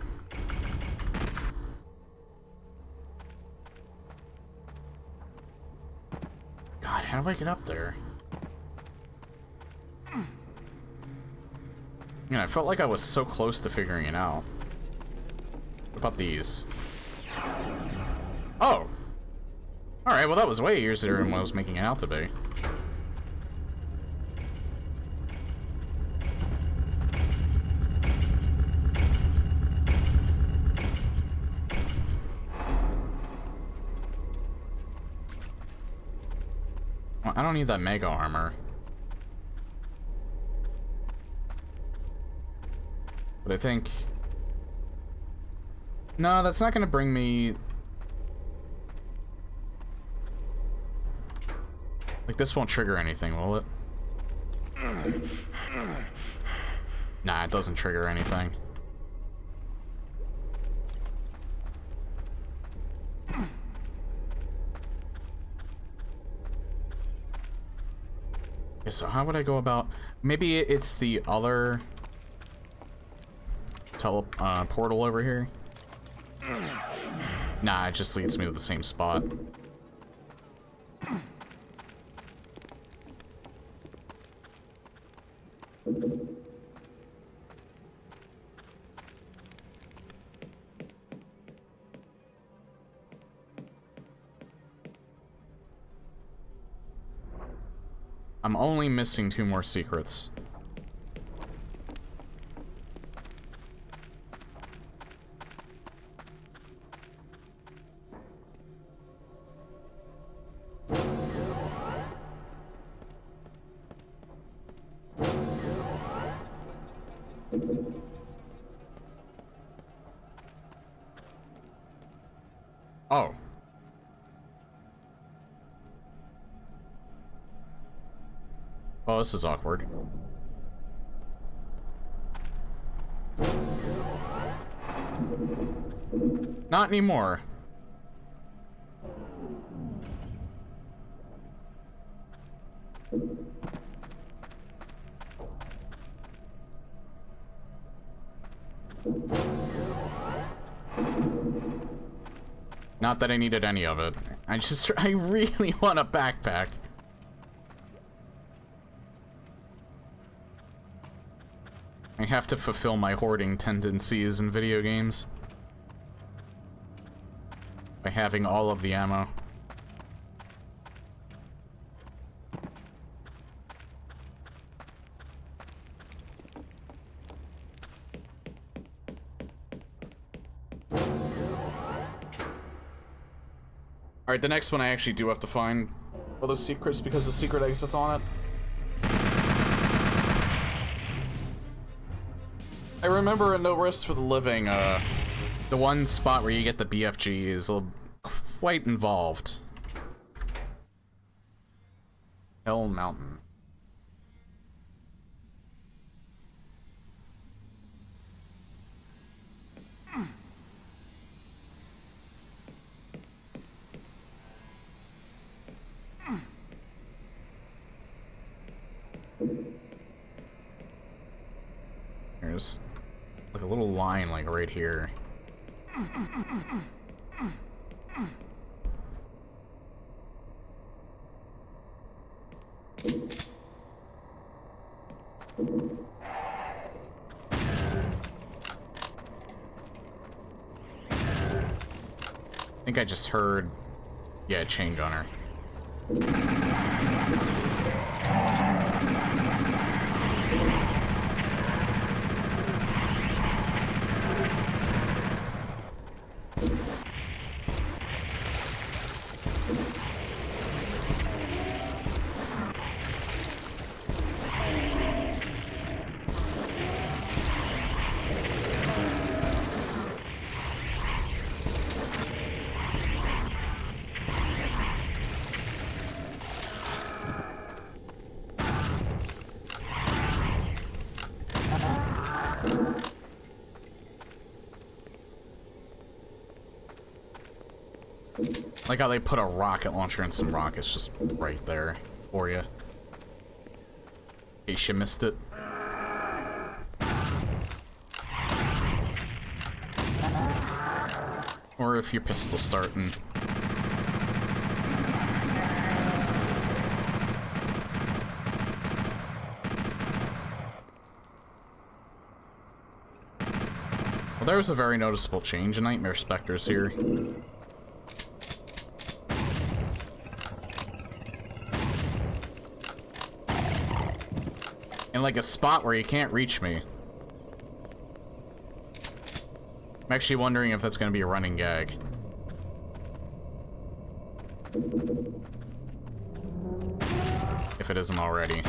God, how do I get up there? Man, I felt like I was so close to figuring it out. What about these? Oh! Alright, well that was way easier than what I was making it out to be. I don't need that mega armor. But I think... No, that's not gonna bring me... Like, this won't trigger anything, will it? Nah, it doesn't trigger anything. Okay, so how would I go about... Maybe it's the other... portal over here? Nah, it just leads me to the same spot. I'm only missing 2 more secrets. Oh. Oh, this is awkward. Not anymore. Not that I needed any of it. I really want a backpack. I have to fulfill my hoarding tendencies in video games by having all of the ammo. Alright, the next one I actually do have to find all the secrets because the secret exit's on it. I remember in No Rest for the Living, the one spot where you get the BFG is quite involved. Hell Mountain. There's like a little line like right here. I think I just heard, yeah, chain gunner. Like how they put a rocket launcher and some rockets just right there for you. In case you missed it. Or if your pistol's starting. Well, there was a very noticeable change in Nightmare Specters here. In like a spot where you can't reach me. I'm actually wondering if that's going to be a running gag. If it isn't already.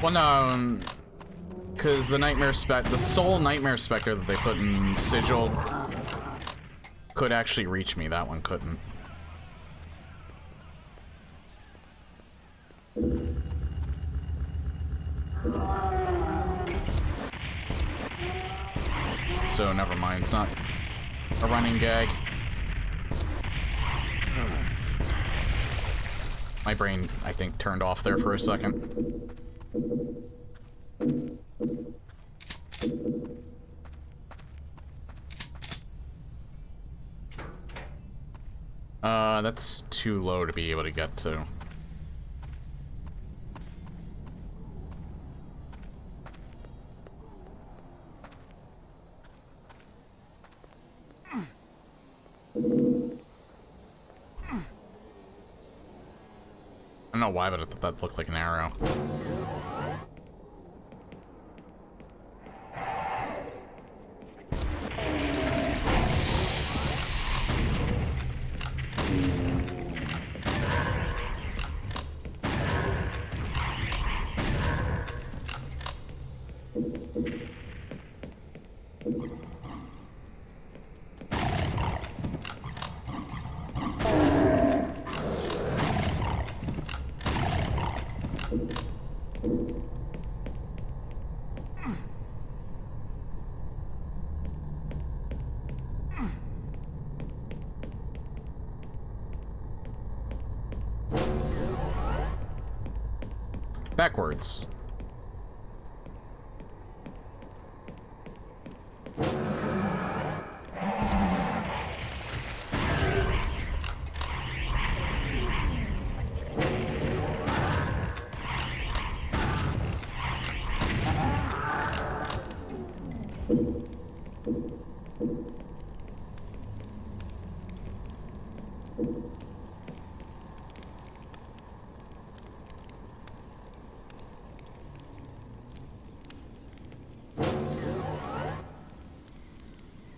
Well, no. Because the sole Nightmare Spectre that they put in Sigil could actually reach me. That one couldn't. So never mind, it's not a running gag. My brain, I think, turned off there for a second. That's too low to be able to get to. I don't know why, but I thought that looked like an arrow. Backwards.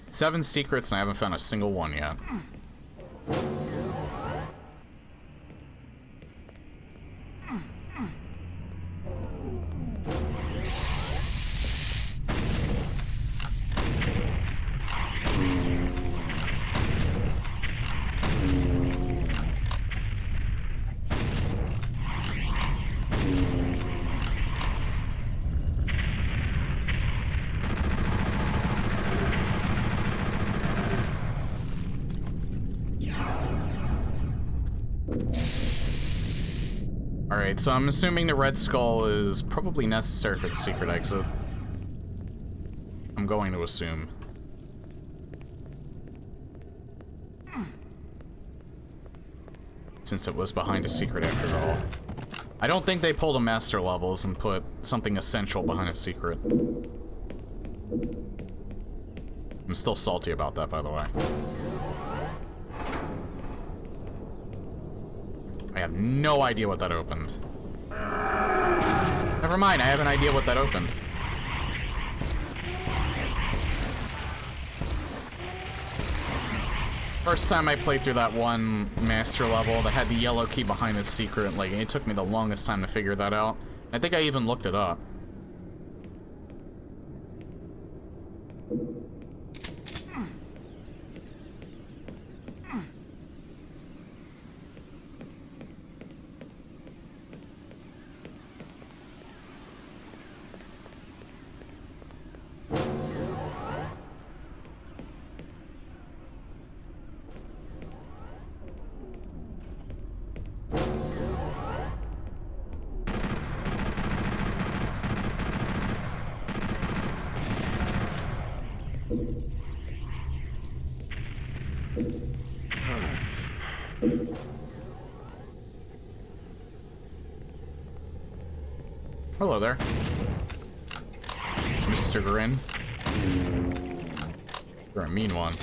Seven secrets, and I haven't found a single one yet. Alright, so I'm assuming the red skull is probably necessary for the secret exit. I'm going to assume. Since it was behind a secret after all. I don't think they pulled a master levels and put something essential behind a secret. I'm still salty about that, by the way. I have no idea what that opened. Never mind, I have an idea what that opened. First time I played through that one master level that had the yellow key behind its secret, like, it took me the longest time to figure that out. I think I even looked it up. Hello there, Mr. Grin. You're a mean one.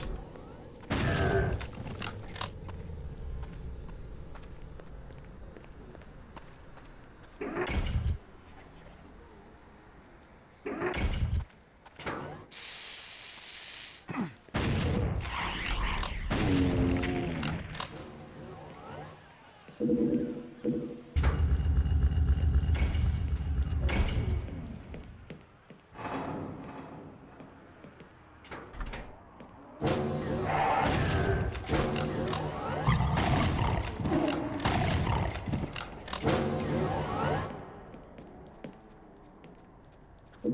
Oh.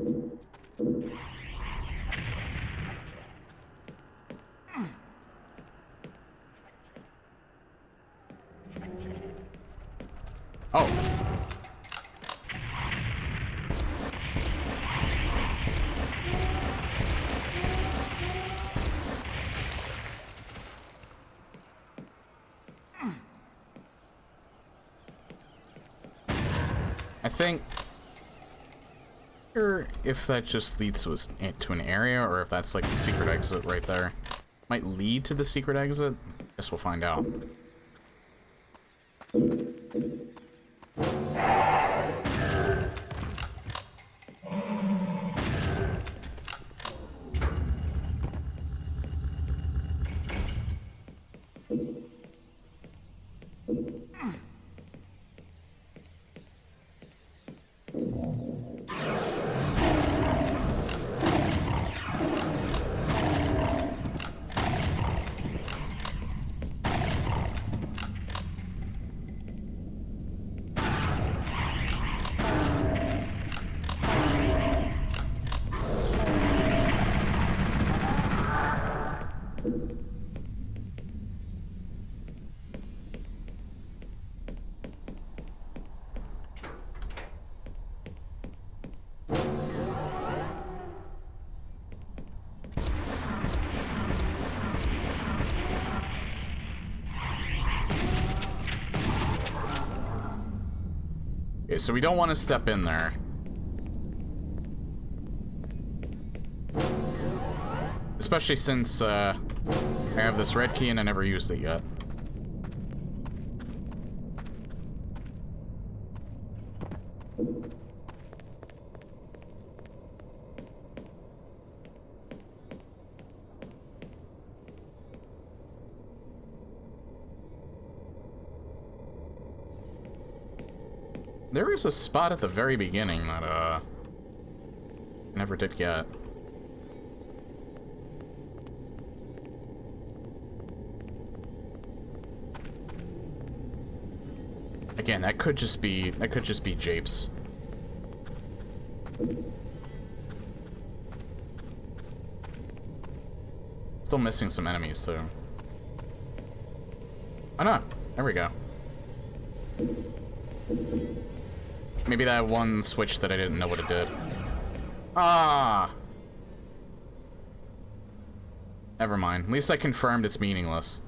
I think if that just leads to an area, or if that's like the secret exit right there. Might lead to the secret exit. Guess we'll find out. Okay, so we don't want to step in there. Especially since, I have this red key and I never used it yet. There is a spot at the very beginning that, I never did get. Again, that could just be Japes. Still missing some enemies too. Oh no, there we go. Maybe that one switch that I didn't know what it did. Ah! Never mind. At least I confirmed it's meaningless.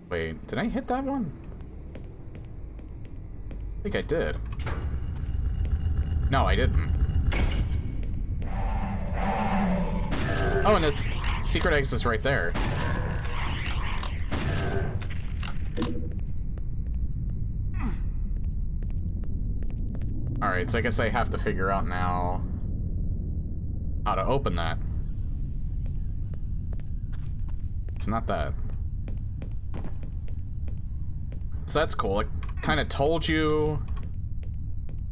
Wait, did I hit that one? I think I did. No, I didn't. Oh, and the secret exit's right there. Alright, so I guess I have to figure out now how to open that. It's not that. So that's cool. It kind of told you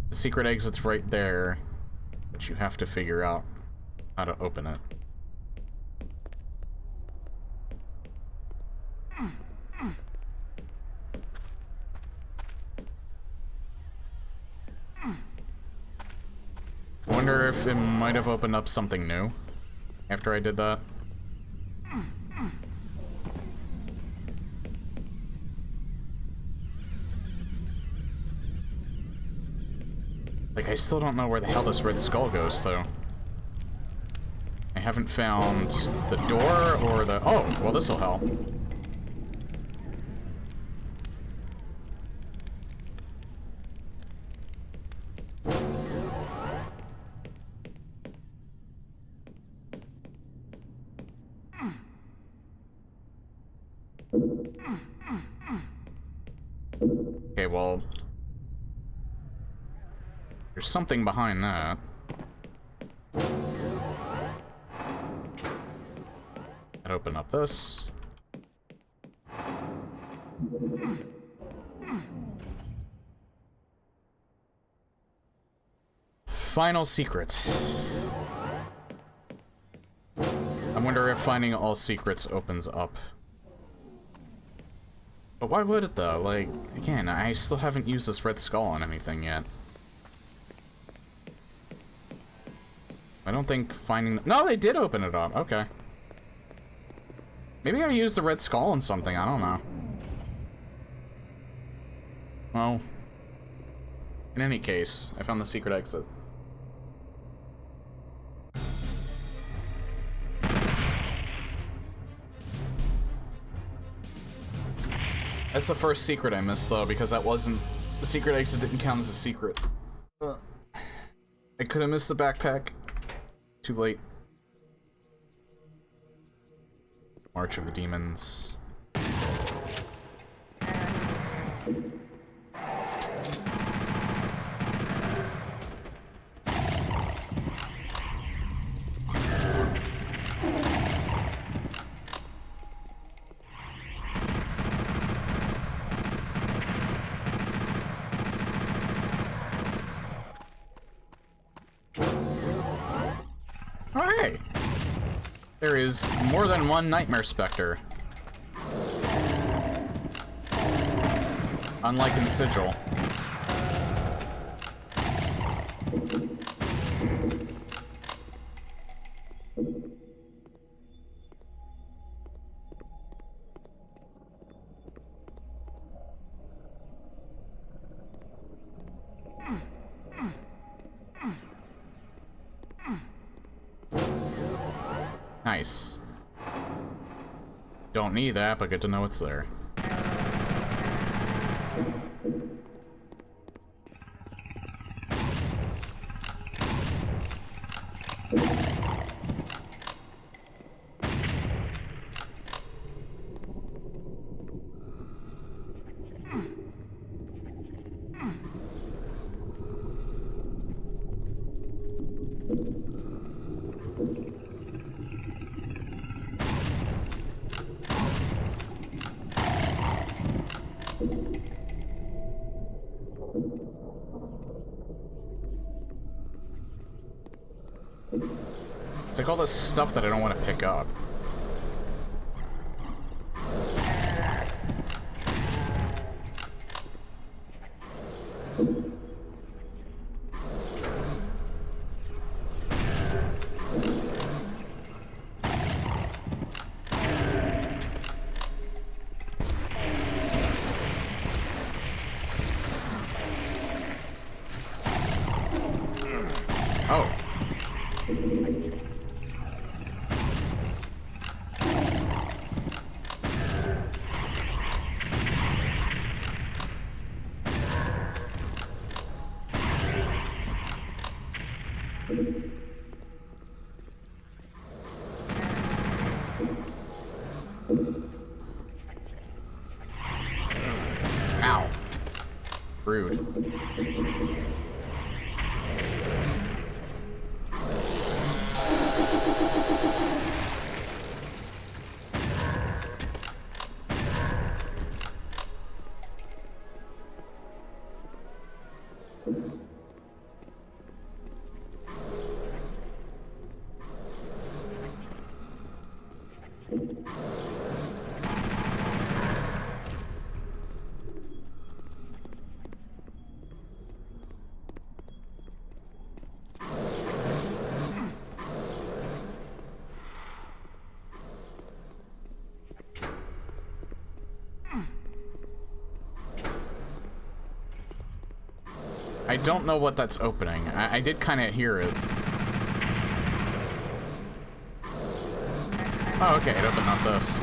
the secret exit's right there, but you have to figure out how to open it. I wonder if it might have opened up something new after I did that. Like, I still don't know where the hell this red skull goes, though. I haven't found the door or the... Oh, well, this'll help. Okay, well... There's something behind that. I'd open up this. Final secret. I wonder if finding all secrets opens up But why would it though? Like, again, I still haven't used this red skull on anything yet. I don't think finding... No, they did open it up. Okay. Maybe I used the red skull on something. I don't know. Well, in any case, I found the secret exit. That's the first secret I missed, though, because that wasn't... The secret exit didn't count as a secret. I could have missed the backpack. Too late. March of the Demons. Alright! There is more than one Nightmare Spectre. Unlike in Sigil. Nice. Don't need that, but good to know it's there. It's like all this stuff that I don't want to pick up. Oh. Ow. Rude. I don't know what that's opening. I did kind of hear it. Oh, okay, it opened up this.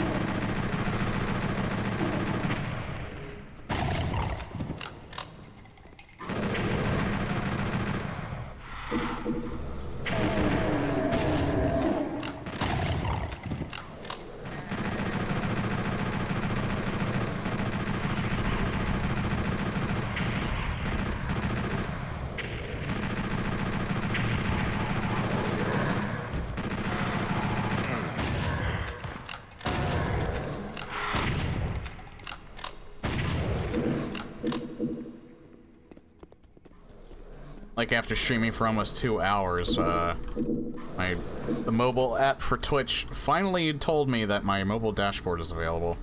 Like after streaming for almost 2 hours, the mobile app for Twitch finally told me that my mobile dashboard is available.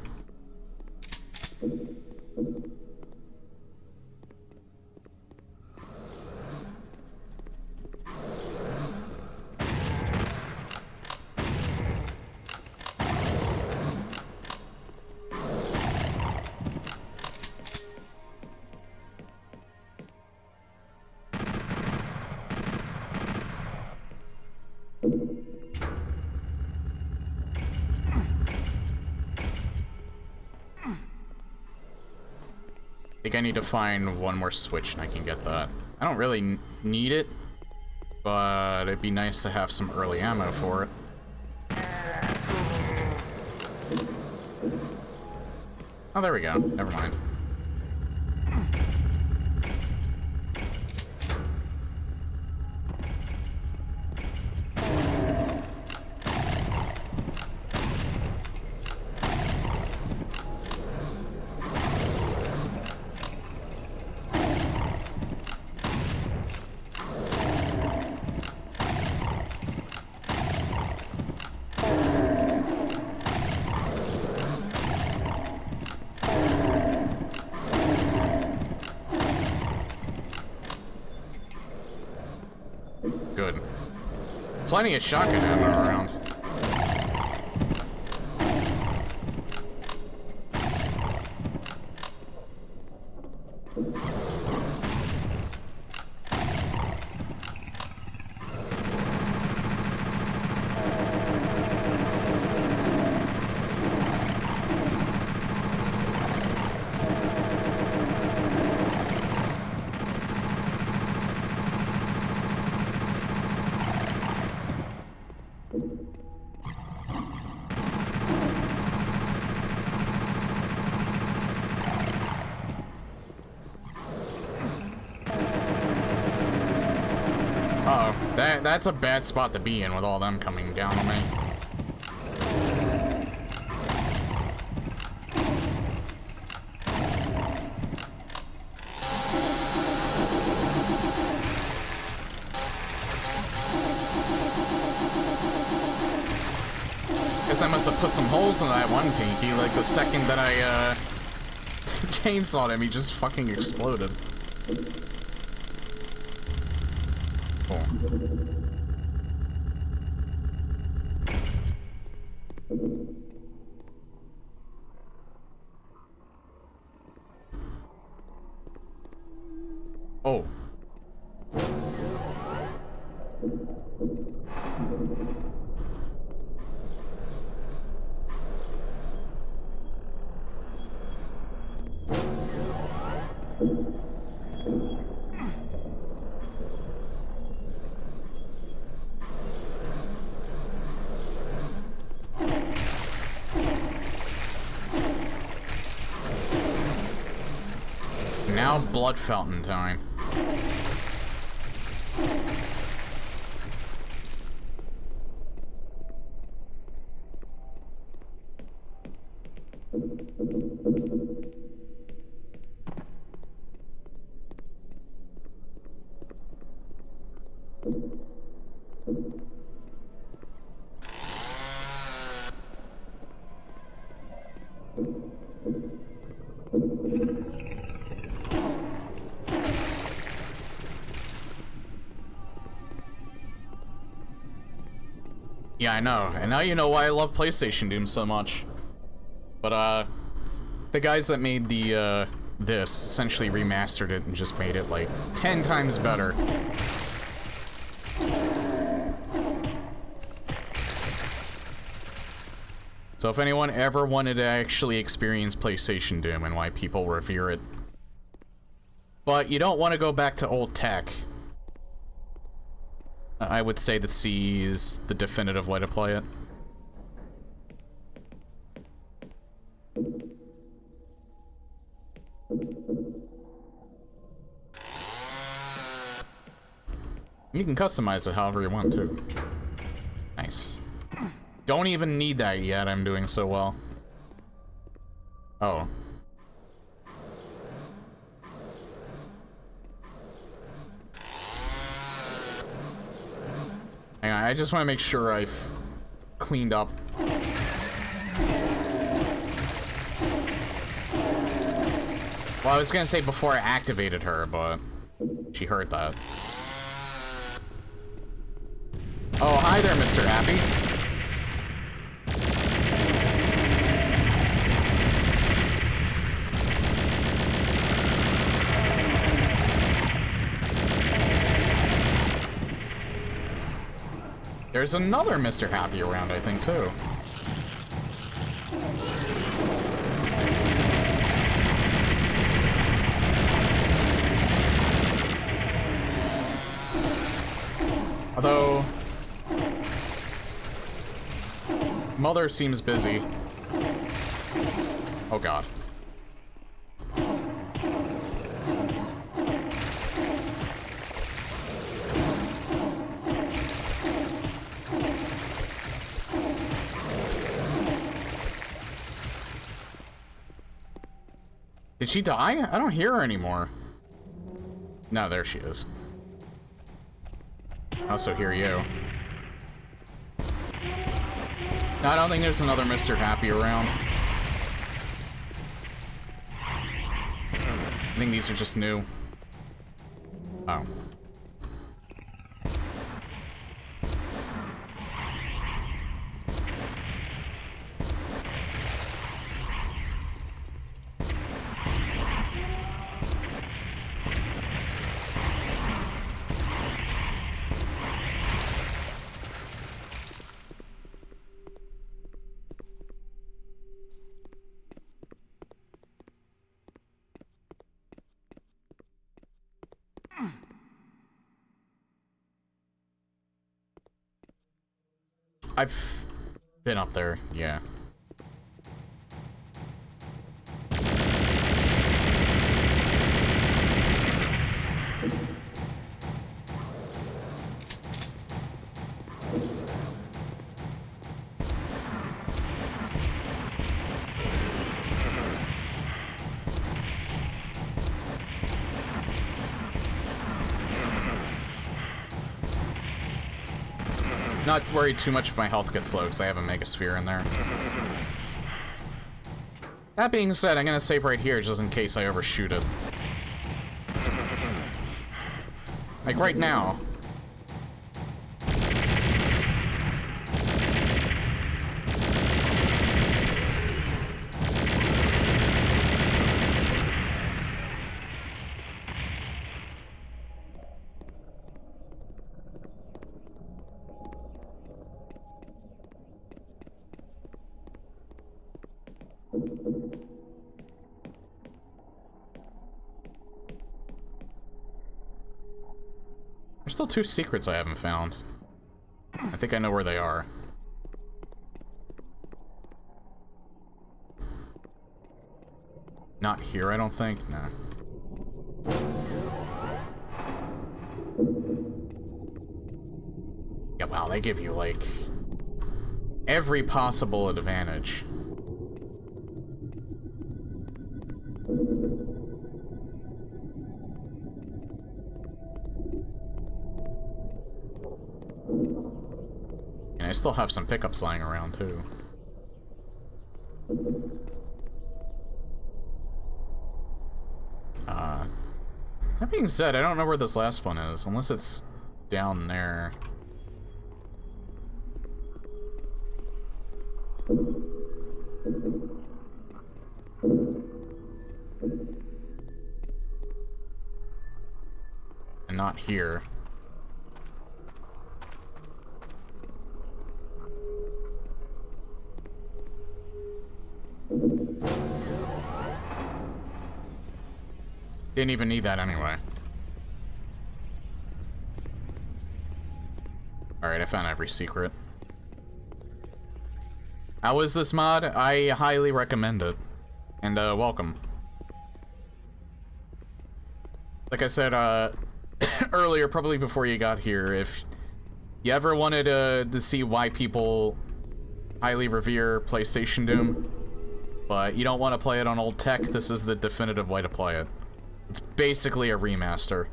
I think I need to find one more switch and I can get that. I don't really need it, but it'd be nice to have some early ammo for it. Oh, there we go. Never mind. Good. Plenty of shotgun ammo around. Uh-oh. That's a bad spot to be in with all them coming down on me. Guess I must have put some holes in that one pinky, like the second that I, chainsawed him, he just fucking exploded. Cool. Oh. Now blood fountain time. Yeah, I know. And now you know why I love PlayStation Doom so much. But, the guys that made the, this essentially remastered it and just made it, like, 10 times better. So if anyone ever wanted to actually experience PlayStation Doom and why people revere it, but you don't want to go back to old tech, I would say that C is the definitive way to play it. You can customize it however you want to. Nice. Don't even need that yet, I'm doing so well. Oh. Hang on, I just want to make sure I've cleaned up. Well, I was gonna say before I activated her, but she heard that. Oh, hi there, Mr. Happy. There's another Mr. Happy around, I think, too. Although... Mother seems busy. Oh god. Did she die? I don't hear her anymore. No, there she is. I also hear you. No, I don't think there's another Mr. Happy around. I think these are just new. Oh. I've been up there, yeah. Not worried too much if my health gets low, because I have a Mega Sphere in there. That being said, I'm gonna save right here, just in case I overshoot it. Like, right now. There's still 2 secrets I haven't found. I think I know where they are. Not here, I don't think. Nah. Yeah, wow, they give you, like, every possible advantage. And I still have some pickups lying around, too. That being said, I don't know where this last one is, unless it's down there. And not here. Didn't even need that anyway. Alright, I found every secret. How is this mod? I highly recommend it. And, welcome. Like I said, earlier, probably before you got here, if you ever wanted to see why people highly revere PlayStation Doom, but you don't want to play it on old tech, this is the definitive way to play it. It's basically a remaster.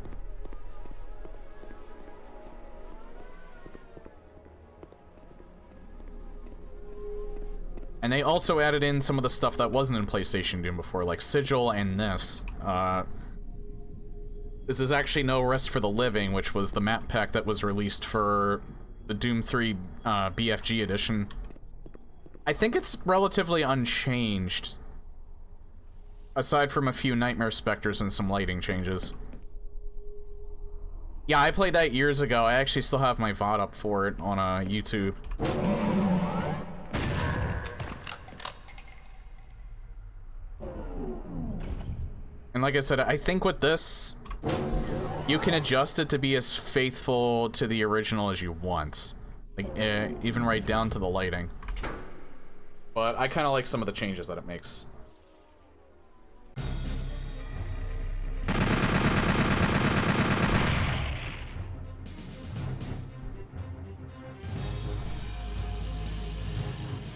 And they also added in some of the stuff that wasn't in PlayStation Doom before, like Sigil and this. This is actually No Rest for the Living, which was the map pack that was released for the Doom 3 BFG edition. I think it's relatively unchanged, aside from a few Nightmare Specters and some lighting changes. Yeah, I played that years ago. I actually still have my VOD up for it on YouTube. And like I said, I think with this, you can adjust it to be as faithful to the original as you want. Like, even right down to the lighting. But I kind of like some of the changes that it makes.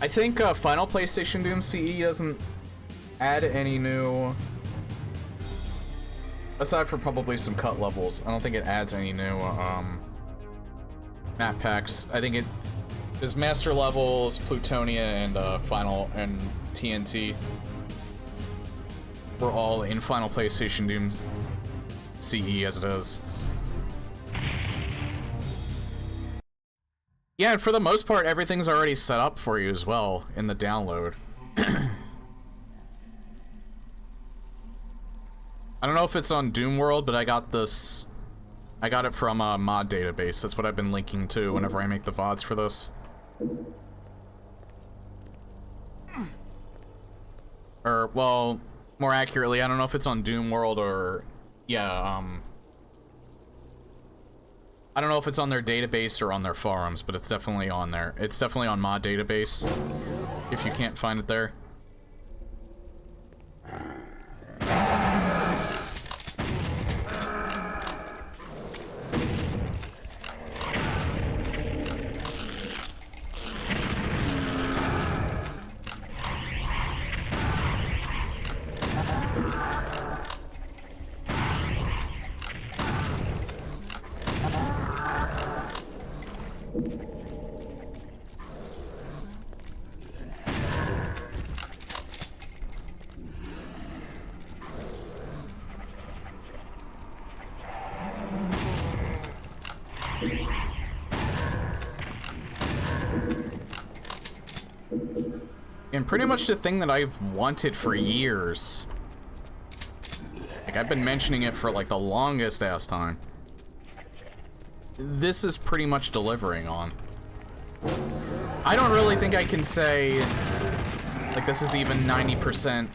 I think Final PlayStation Doom CE doesn't add any new... Aside from probably some cut levels, I don't think it adds any new map packs. I think it is Master Levels, Plutonia, and Final and TNT were all in Final PlayStation Doom CE as it is. Yeah, and for the most part, everything's already set up for you as well in the download. I don't know if it's on Doom World, but I got this. I got it from a mod database. That's what I've been linking to whenever I make the VODs for this. Or, well, more accurately, I don't know if it's on Doom World or... Yeah, I don't know if it's on their database or on their forums, but it's definitely on there. It's definitely on mod database, if you can't find it there. And pretty much the thing that I've wanted for years. Like, I've been mentioning it for, like, the longest ass time. This is pretty much delivering on. I don't really think I can say, like, this is even 90%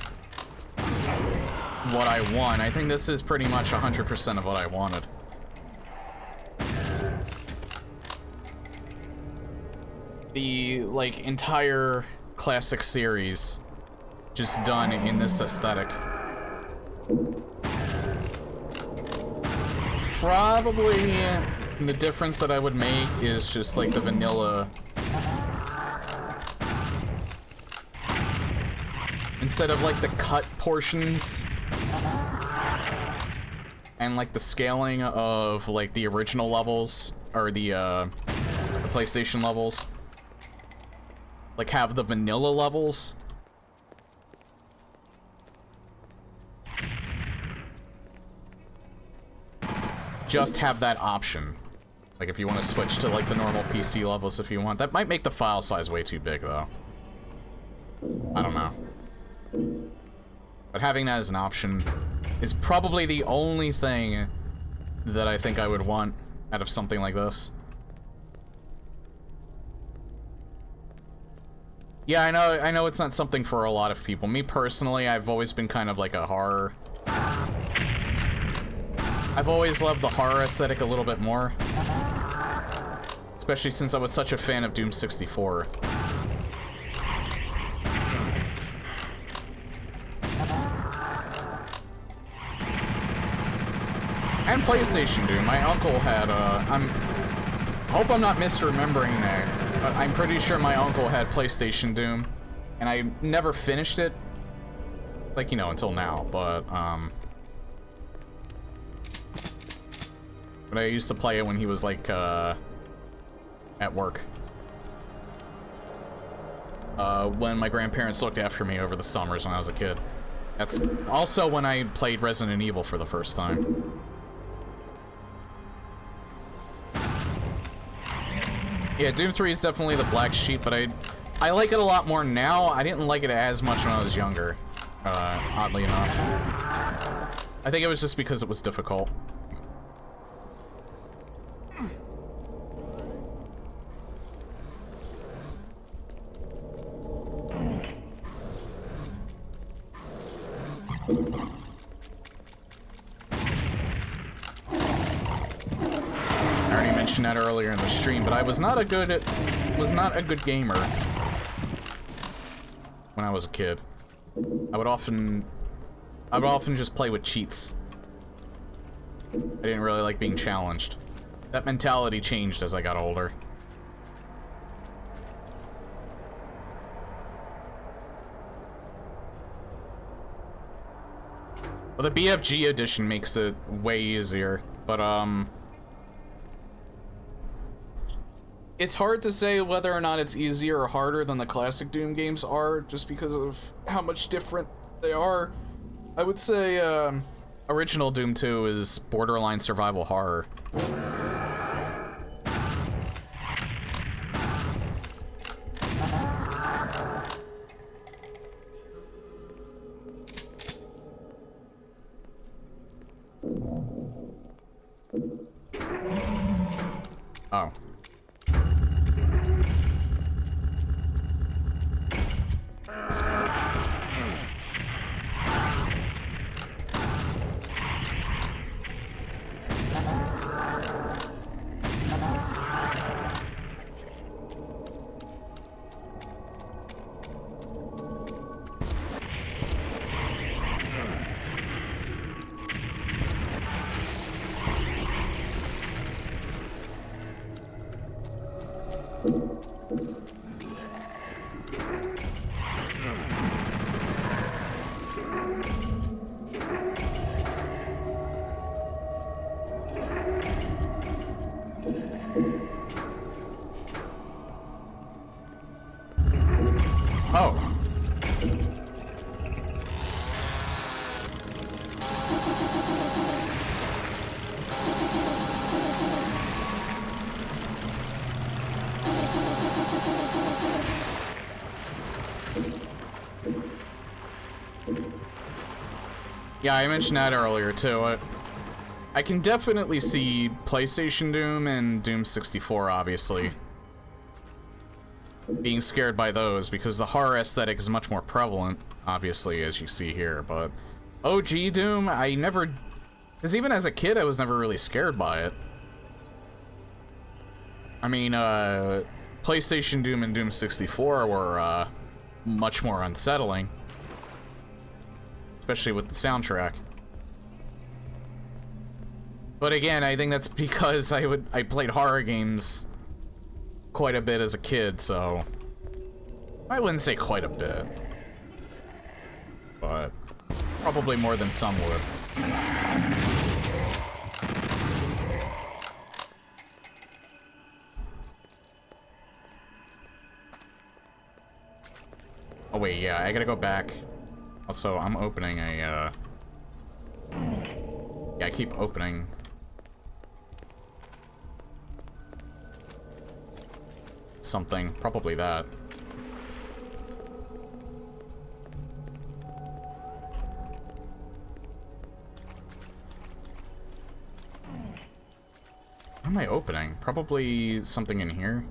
what I want. I think this is pretty much 100% of what I wanted. The, like, entire classic series just done in this aesthetic. Probably the difference that I would make is just like the vanilla. Instead of like the cut portions and like the scaling of like the original levels or the PlayStation levels. Like, have the vanilla levels. Just have that option. Like, if you want to switch to, like, the normal PC levels if you want. That might make the file size way too big, though. I don't know. But having that as an option is probably the only thing that I think I would want out of something like this. Yeah, I know it's not something for a lot of people. Me personally, I've always been kind of like a horror. I've always loved the horror aesthetic a little bit more. Especially since I was such a fan of Doom 64. And PlayStation Doom. My uncle had, I hope I'm not misremembering there. But I'm pretty sure my uncle had PlayStation Doom, and I never finished it, like, you know, until now, but I used to play it when he was, like, at work. when my grandparents looked after me over the summers when I was a kid. That's also when I played Resident Evil for the first time. Yeah, Doom 3 is definitely the black sheep, but I like it a lot more now. I didn't like it as much when I was younger, oddly enough. I think it was just because it was difficult. I already mentioned that earlier in the stream, but I was not a good gamer when I was a kid. I would often just play with cheats. I didn't really like being challenged. That mentality changed as I got older. Well, the BFG edition makes it way easier, but it's hard to say whether or not it's easier or harder than the classic Doom games are, just because of how much different they are. I would say, original Doom 2 is borderline survival horror. Oh. Yeah, I mentioned that earlier, too. I can definitely see PlayStation Doom and Doom 64, obviously, being scared by those, because the horror aesthetic is much more prevalent, obviously, as you see here, but OG Doom, I never... Because even as a kid, I was never really scared by it. I mean, PlayStation Doom and Doom 64 were, much more unsettling. Especially with the soundtrack. But again, I think that's because I played horror games quite a bit as a kid, so I wouldn't say quite a bit, but probably more than some would. Oh wait, yeah, I gotta go back. Also, I'm opening a, yeah, I keep opening something, probably that. What am I opening? Probably something in here.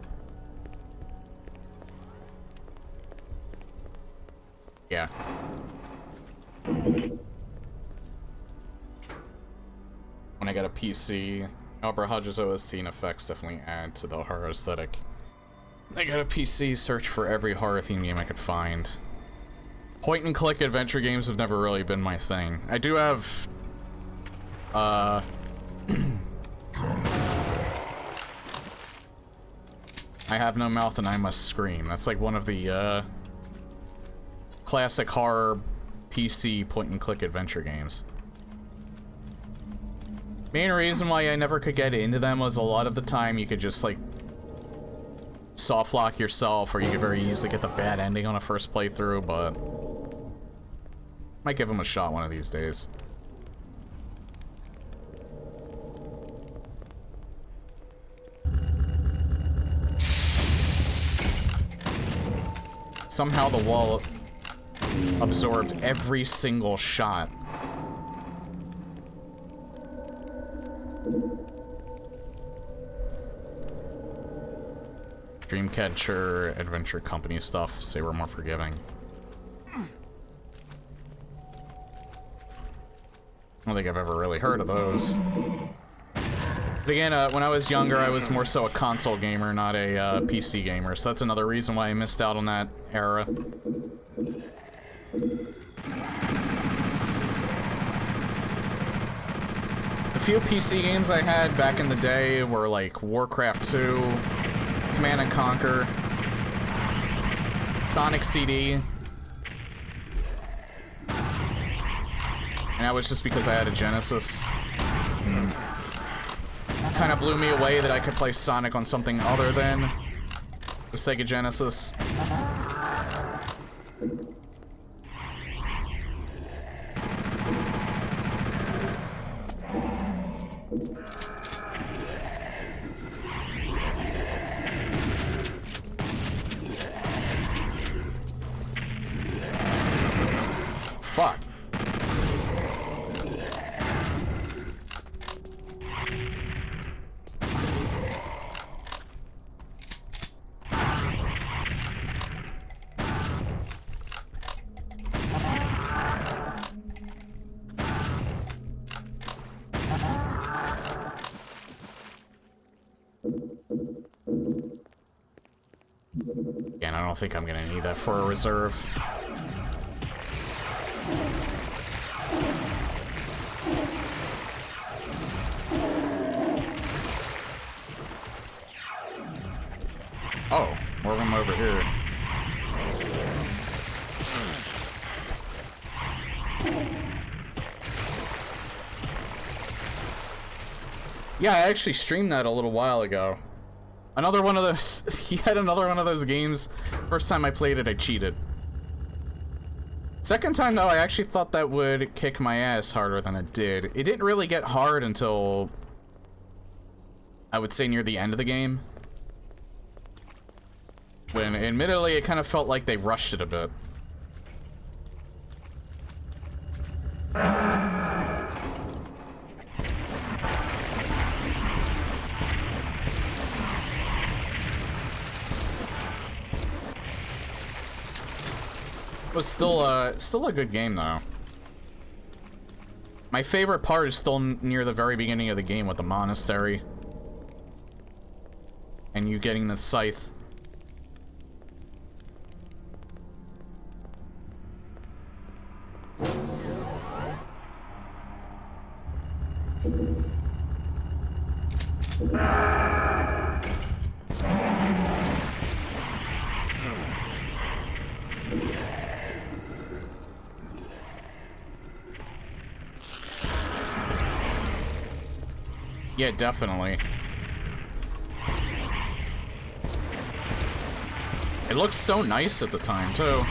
Yeah. When I get a PC, Albert Hodges OST and effects definitely add to the horror aesthetic. I got a PC, search for every horror theme game I could find. Point and click adventure games have never really been my thing. I do have, I Have No Mouth and I Must Scream. That's like one of the, classic horror PC point-and-click adventure games. Main reason why I never could get into them was a lot of the time you could just, like, soft lock yourself, or you could very easily get the bad ending on a first playthrough, but might give him a shot one of these days. Somehow the wall absorbed every single shot. Dreamcatcher, Adventure Company stuff, say we're more forgiving. I don't think I've ever really heard of those. But again, when I was younger, I was more so a console gamer, not a PC gamer, so that's another reason why I missed out on that era. The few PC games I had back in the day were like Warcraft 2, Command & Conquer, Sonic CD. And that was just because I had a Genesis. Kind of blew me away that I could play Sonic on something other than the Sega Genesis. Fuck. Again, I don't think I'm gonna need that for a reserve. Oh, more of them over here. Yeah, I actually streamed that a little while ago. Another one of those, he had another one of those games. First time I played it, I cheated. Second time, though, I actually thought that would kick my ass harder than it did. It didn't really get hard until, I would say, near the end of the game. When, admittedly, it kind of felt like they rushed it a bit. It was still a good game, though. My favorite part is still near the very beginning of the game with the monastery. And you getting the scythe. Yeah, definitely. It looked so nice at the time, too.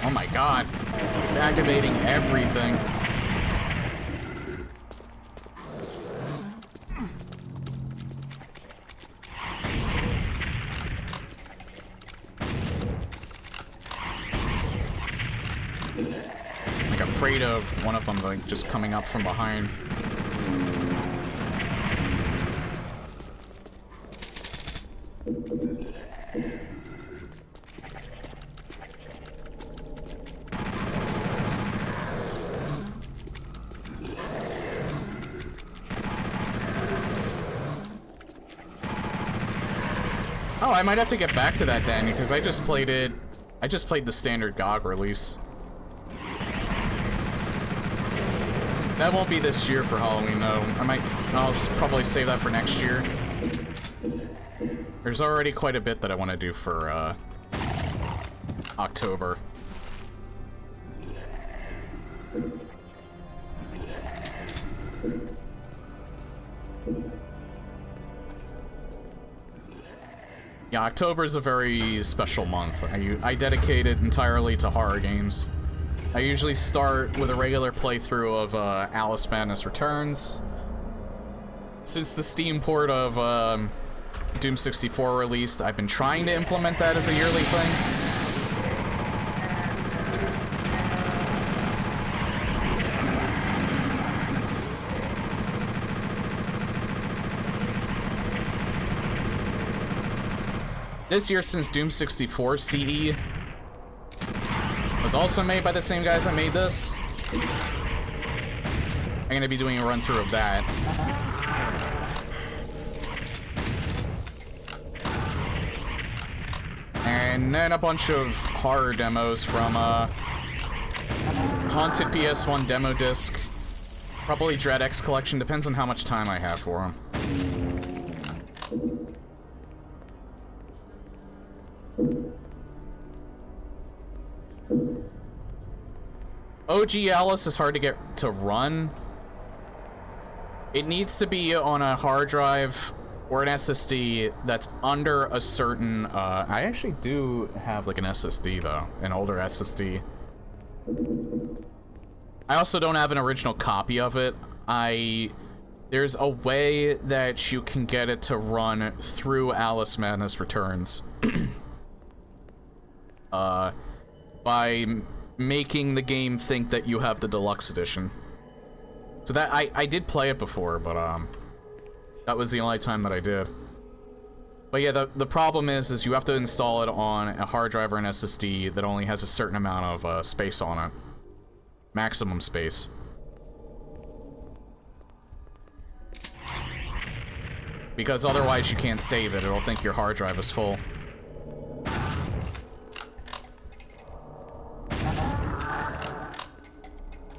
Oh my god. Just activating everything. Like afraid of one of them like just coming up from behind. I might have to get back to that then, because I just played it. I just played the standard GOG release. That won't be this year for Halloween, though. I'll probably save that for next year. There's already quite a bit that I want to do for, October. Yeah, October is a very special month. I dedicate it entirely to horror games. I usually start with a regular playthrough of Alice Madness Returns. Since the Steam port of Doom 64 released, I've been trying to implement that as a yearly thing. This year, since Doom 64 CE was also made by the same guys that made this, I'm gonna be doing a run-through of that. And then a bunch of horror demos from Haunted PS1 demo disc, probably Dread X Collection, depends on how much time I have for them. OG Alice is hard to get to run. It needs to be on a hard drive or an SSD that's under a certain, I actually do have like an SSD though, an older SSD. I also don't have an original copy of it. There's a way that you can get it to run through Alice Madness Returns. By making the game think that you have the deluxe edition. So that, I did play it before, but, that was the only time that I did. But yeah, the problem is you have to install it on a hard drive or an SSD that only has a certain amount of, space on it. Maximum space. Because otherwise you can't save it, it'll think your hard drive is full.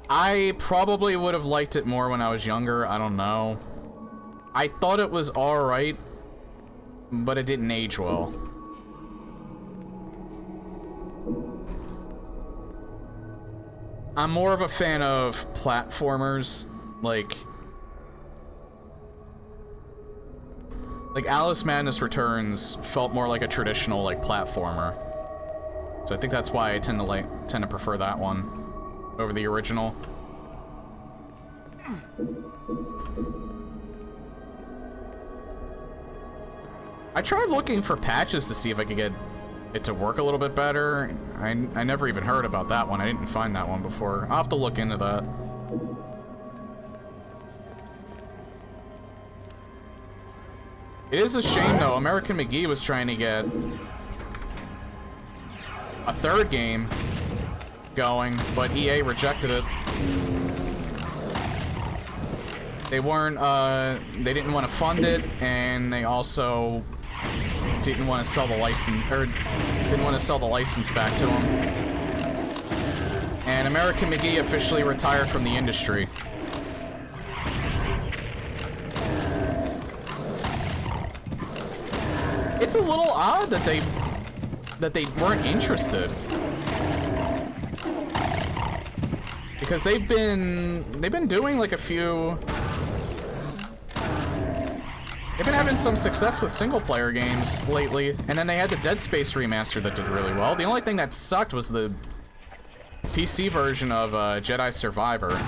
I probably would have liked it more when I was younger, I don't know. I thought it was alright, but it didn't age well. I'm more of a fan of platformers, like Alice Madness Returns felt more like a traditional, like, platformer. So I think that's why I tend to prefer that one over the original. I tried looking for patches to see if I could get it to work a little bit better. I never even heard about that one. I didn't find that one before. I'll have to look into that. It is a shame, though. American McGee was trying to get a third game going, but EA rejected it. They weren't, they didn't want to fund it, and they also didn't want to sell the license, or didn't want to sell the license back to them. And American McGee officially retired from the industry. It's a little odd that they weren't interested. Because they've been doing like a few. They've been having some success with single-player games lately, and then they had the Dead Space remaster that did really well. The only thing that sucked was the PC version of Jedi Survivor.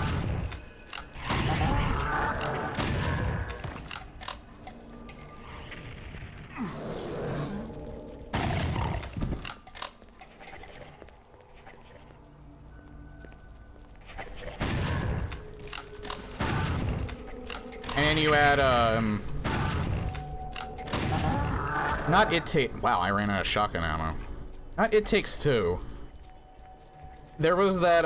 And then you had, not It Takes... Wow, I ran out of shotgun ammo. Not It Takes Two. There was that,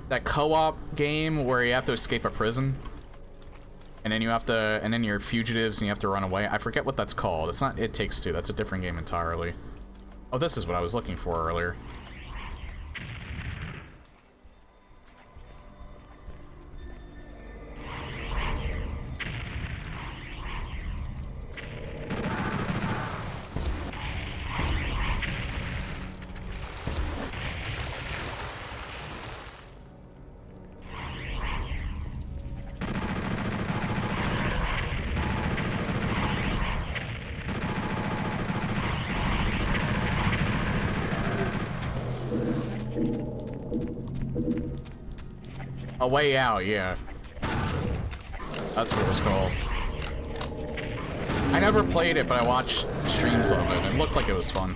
that co-op game where you have to escape a prison. And then you have to, and then you're fugitives and you have to run away. I forget what that's called. It's not It Takes Two. That's a different game entirely. Oh, this is what I was looking for earlier. A Way Out, yeah. That's what it was called. I never played it, but I watched streams of it. It looked like it was fun.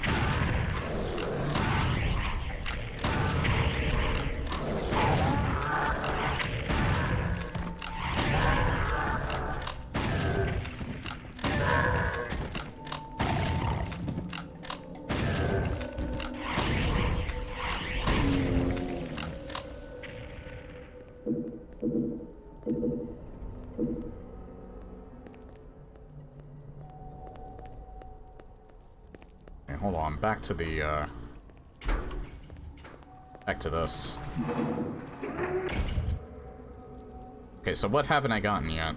Hold on, back to the, back to this. Okay, so what haven't I gotten yet?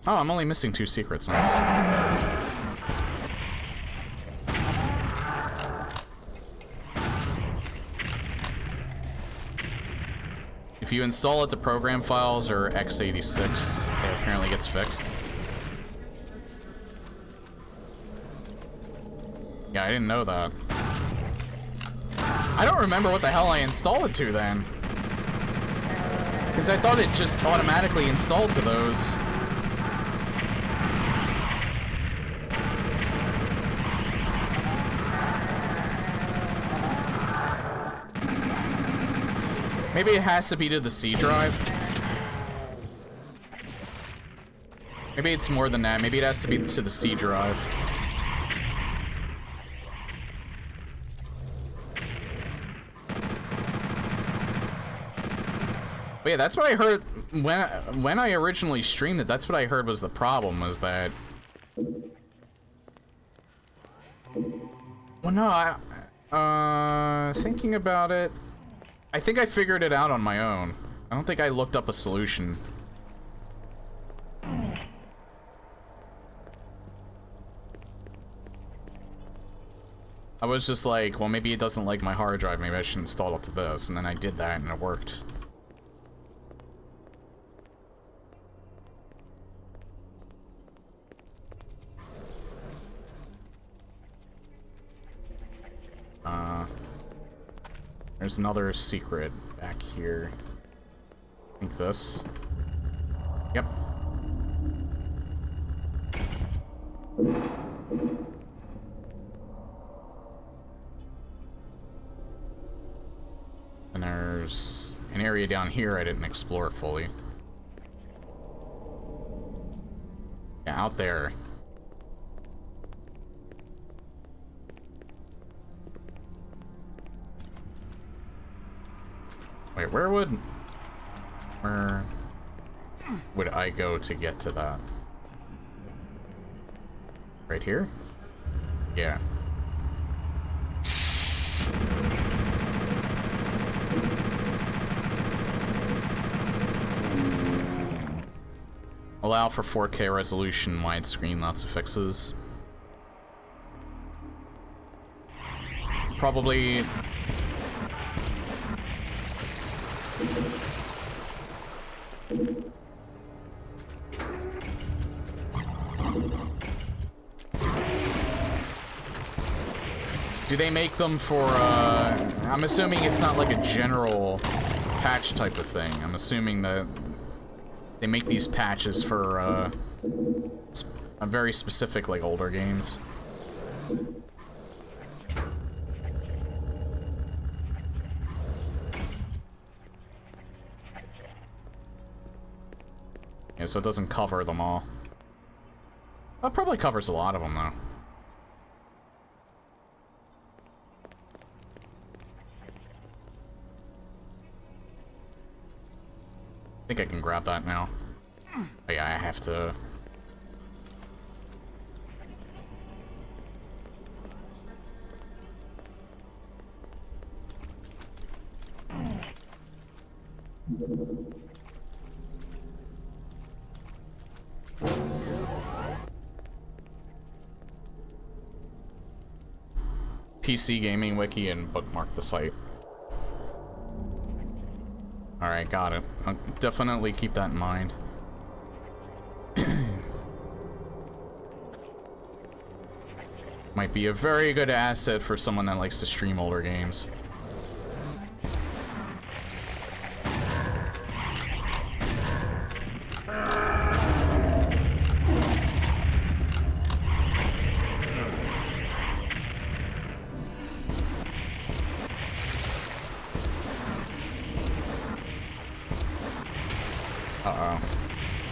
Oh, I'm only missing 2 secrets. Nice. If you install it to program files or x86, it apparently gets fixed. Yeah, I didn't know that. I don't remember what the hell I installed it to then. Because I thought it just automatically installed to those. Maybe it has to be to the C drive. Maybe it's more than that. Maybe it has to be to the C drive. But yeah, that's what I heard when I originally streamed it. That's what I heard was the problem, was that... Well, no, thinking about it, I think I figured it out on my own. I don't think I looked up a solution. I was just like, well, maybe it doesn't like my hard drive. Maybe I should install it to this. And then I did that and it worked. There's another secret back here. I think this. Yep. And there's an area down here I didn't explore fully. Yeah, out there. Wait, where would I go to get to that? Right here? Yeah. Allow for 4K resolution, widescreen, lots of fixes. Probably... Do they make them for, I'm assuming it's not like a general patch type of thing. I'm assuming that they make these patches for, a very specific, like, older games. Yeah, so it doesn't cover them all. Well, it probably covers a lot of them, though. I think I can grab that now. Oh, yeah, I have to... PC Gaming Wiki and bookmark the site. Alright, got it. I'll definitely keep that in mind. Might be a very good asset for someone that likes to stream older games. Uh-oh.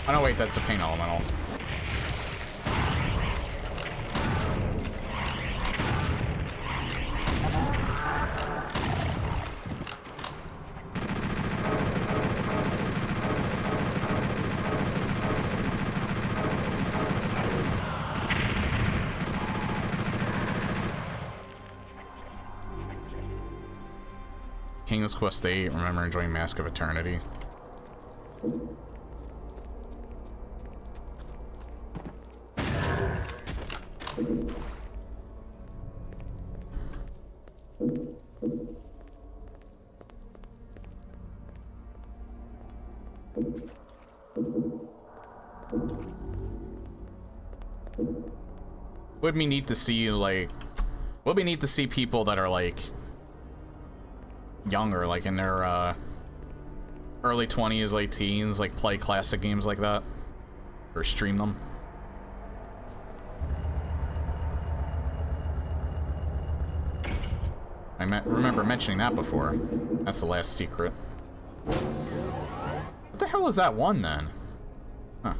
Oh no, wait, that's a paint elemental. King's Quest 8, remember enjoying Mask of Eternity. Would be neat to see, like... Would be neat to see people that are, like... younger, like in their, early 20s, late teens, like, play classic games like that. Or stream them. I remember mentioning that before. That's the last secret. What the hell is that one, then? Huh.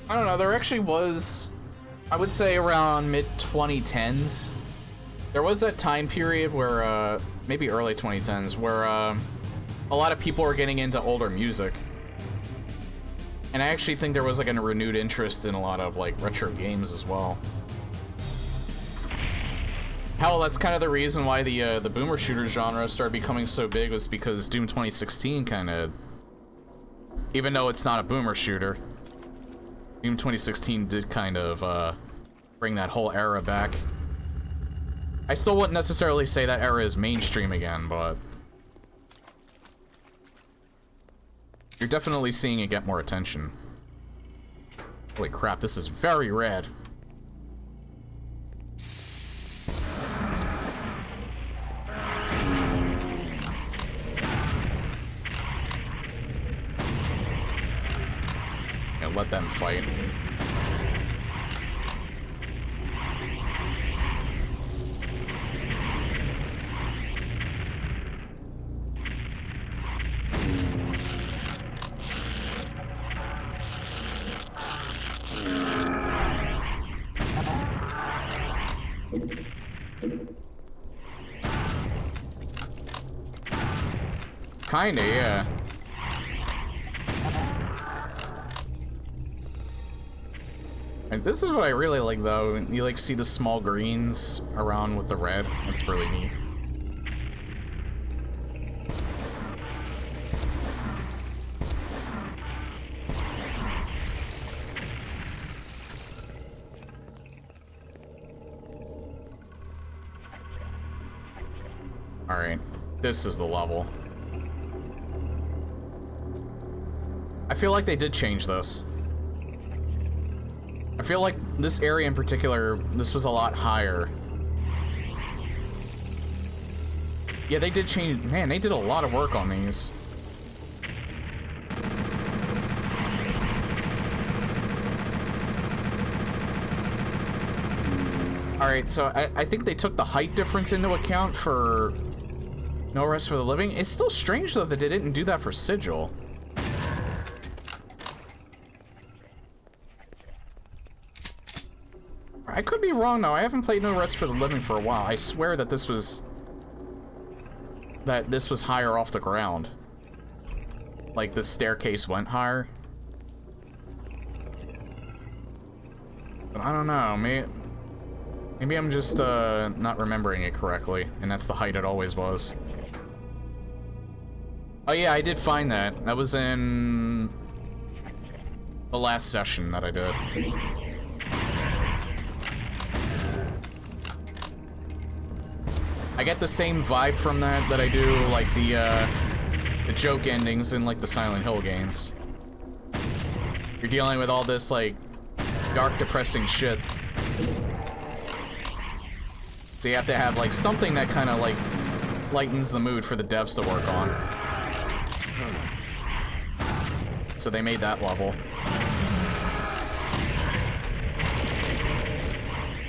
I don't know, there actually was, I would say around mid-2010s, there was that time period where, maybe early 2010s, where, a lot of people were getting into older music. And I actually think there was, like, a renewed interest in a lot of, like, retro games as well. Hell, that's kind of the reason why the boomer shooter genre started becoming so big, was because Doom 2016 kind of, even though it's not a boomer shooter, Doom 2016 did kind of, bring that whole era back. I still wouldn't necessarily say that era is mainstream again, but... you're definitely seeing it get more attention. Holy crap, this is very red. Yeah, let them fight. Kinda, yeah. And this is what I really like, though. You, like, see the small greens around with the red. That's really neat. Alright, this is the level. I feel like they did change this. I feel like this area in particular, this was a lot higher. Yeah, they did change. Man, they did a lot of work on these. Alright, so I think they took the height difference into account for No Rest for the Living. It's still strange, though, that they didn't do that for Sigil. I could be wrong, though. I haven't played No Rest for the Living for a while. I swear that this was... higher off the ground. Like, the staircase went higher. But I don't know, maybe I'm just, not remembering it correctly, and that's the height it always was. Oh yeah, I did find that. That was in... the last session that I did. I get the same vibe from that I do, like, the joke endings in, like, the Silent Hill games. You're dealing with all this, like, dark, depressing shit. So you have to have, like, something that kind of, like, lightens the mood for the devs to work on. So they made that level.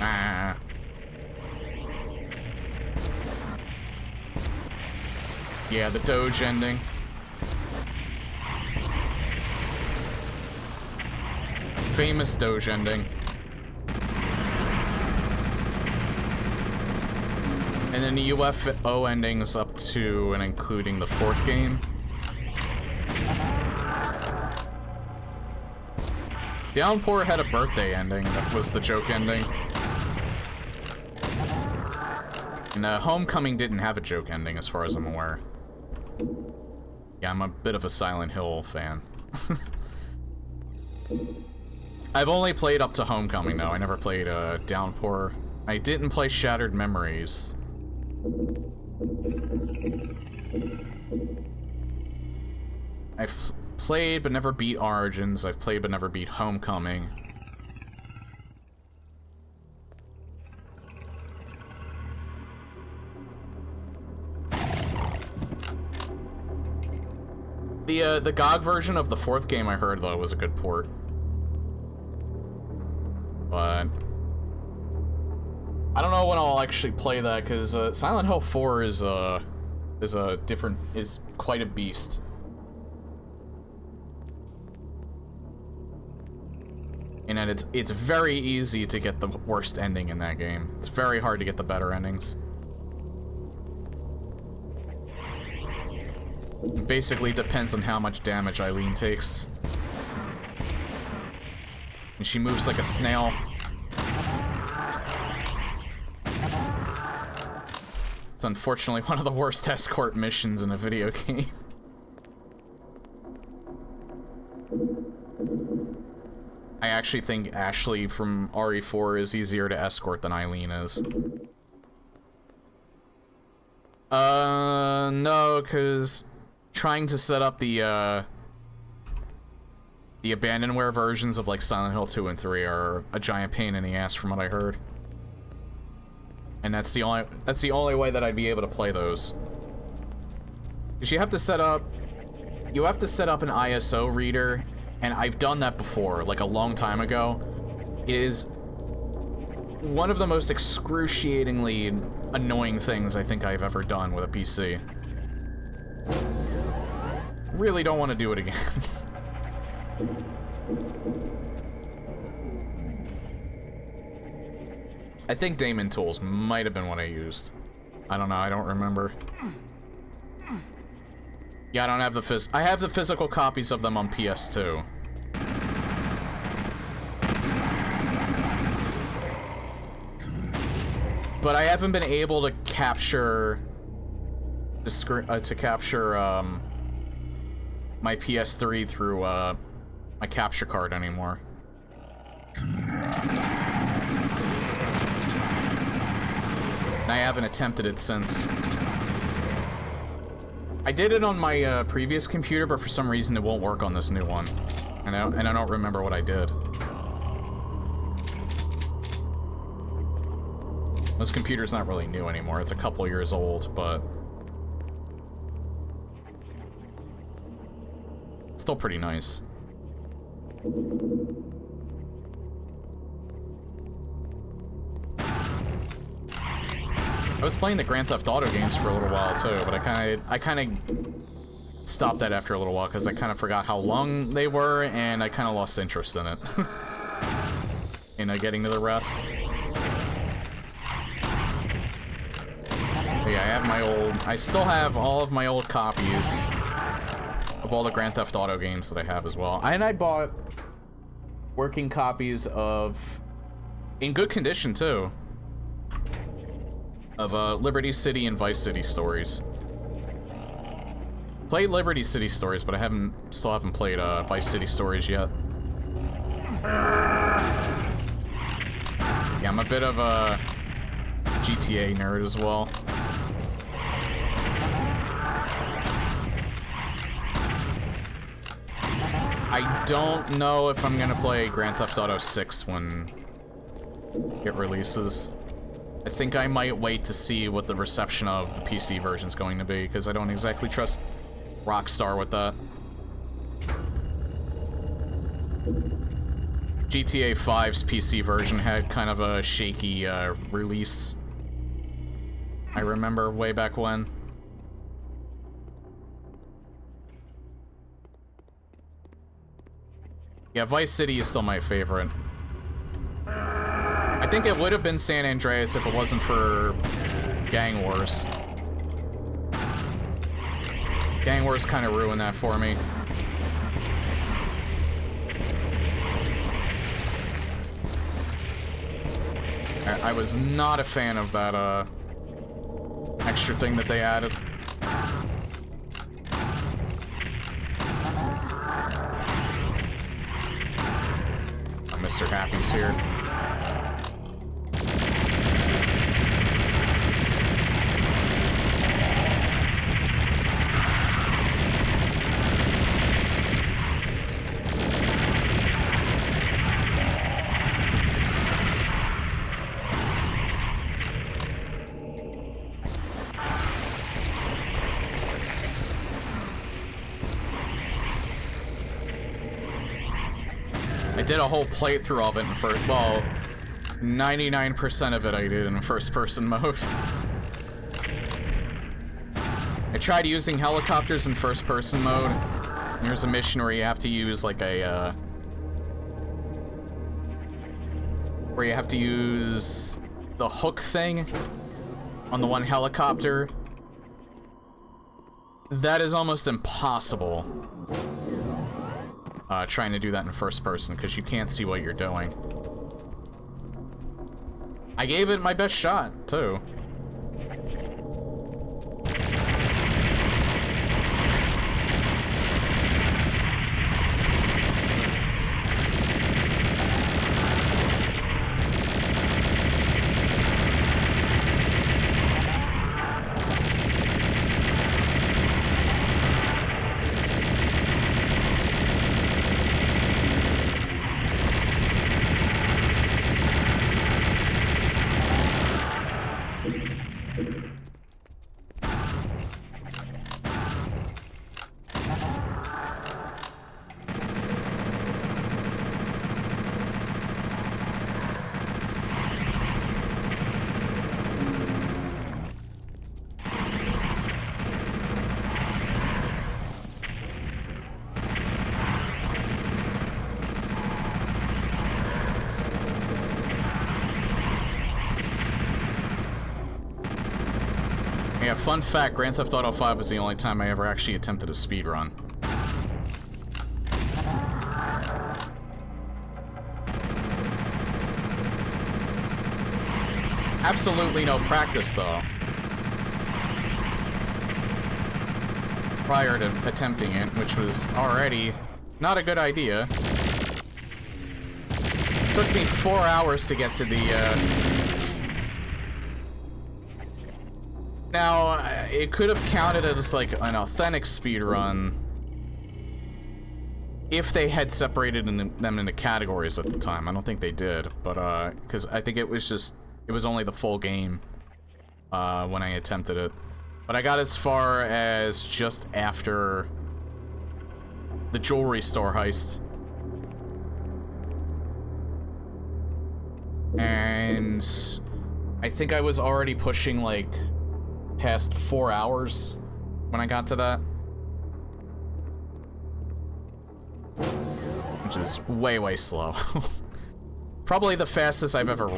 Ah. Yeah, the Doge ending. Famous Doge ending. And then the UFO endings up to and including the 4th game. Downpour had a birthday ending, that was the joke ending. And Homecoming didn't have a joke ending as far as I'm aware. Yeah, I'm a bit of a Silent Hill fan. I've only played up to Homecoming, though. I never played Downpour. I didn't play Shattered Memories. I've played but never beat Origins. I've played but never beat Homecoming. The GOG version of the 4th game I heard, though, was a good port. But I don't know when I'll actually play that, because Silent Hill 4 is quite a beast. And that it's very easy to get the worst ending in that game. It's very hard to get the better endings. It basically depends on how much damage Eileen takes. And she moves like a snail. It's unfortunately one of the worst escort missions in a video game. I actually think Ashley from RE4 is easier to escort than Eileen is. No, because trying to set up the abandonware versions of, like, Silent Hill 2 and 3 are a giant pain in the ass from what I heard. And that's the only way that I'd be able to play those. Because you have to set up an ISO reader, and I've done that before, like a long time ago. It is one of the most excruciatingly annoying things I think I've ever done with a PC. Really don't want to do it again. I think Daemon Tools might have been what I used. I don't know, I don't remember. Yeah, I don't have the I have the physical copies of them on PS2. But I haven't been able to capture the screen my PS3 through my capture card anymore. And I haven't attempted it since. I did it on my previous computer, but for some reason it won't work on this new one. And I don't remember what I did. This computer's not really new anymore. It's a couple years old, but it's still pretty nice. I was playing the Grand Theft Auto games for a little while too, but I kind of stopped that after a little while because I kind of forgot how long they were, and I kind of lost interest in it. Getting to the rest. But yeah, I have my I still have all of my old copies of all the Grand Theft Auto games that I have as well. And I bought working copies of, in good condition too, of Liberty City and Vice City Stories. Played Liberty City Stories, but I still haven't played Vice City Stories yet. Yeah, I'm a bit of a GTA nerd as well. I don't know if I'm gonna play Grand Theft Auto 6 when it releases. I think I might wait to see what the reception of the PC version is going to be, because I don't exactly trust Rockstar with that. GTA 5's PC version had kind of a shaky release. I remember way back when. Yeah, Vice City is still my favorite. I think it would have been San Andreas if it wasn't for Gang Wars. Gang Wars kind of ruined that for me. I was not a fan of that extra thing that they added. Mr. Happy's here. I did a whole playthrough of it in first, well, 99% of it I did in first-person mode. I tried using helicopters in first-person mode. And there's a mission where you have to use like a, where you have to use the hook thing on the one helicopter. That is almost impossible. Trying to do that in first person, because you can't see what you're doing. I gave it my best shot, too. Yeah, fun fact, Grand Theft Auto 5 was the only time I ever actually attempted a speedrun. Absolutely no practice, though. Prior to attempting it, which was already not a good idea. It took me 4 hours to get to the, Now, it could have counted as, like, an authentic speedrun if they had separated them into categories at the time. I don't think they did, but, because I think it was only the full game, when I attempted it. But I got as far as just after the jewelry store heist. And I think I was already pushing, like, past 4 hours when I got to that. Which is way, way slow. Probably the fastest I've ever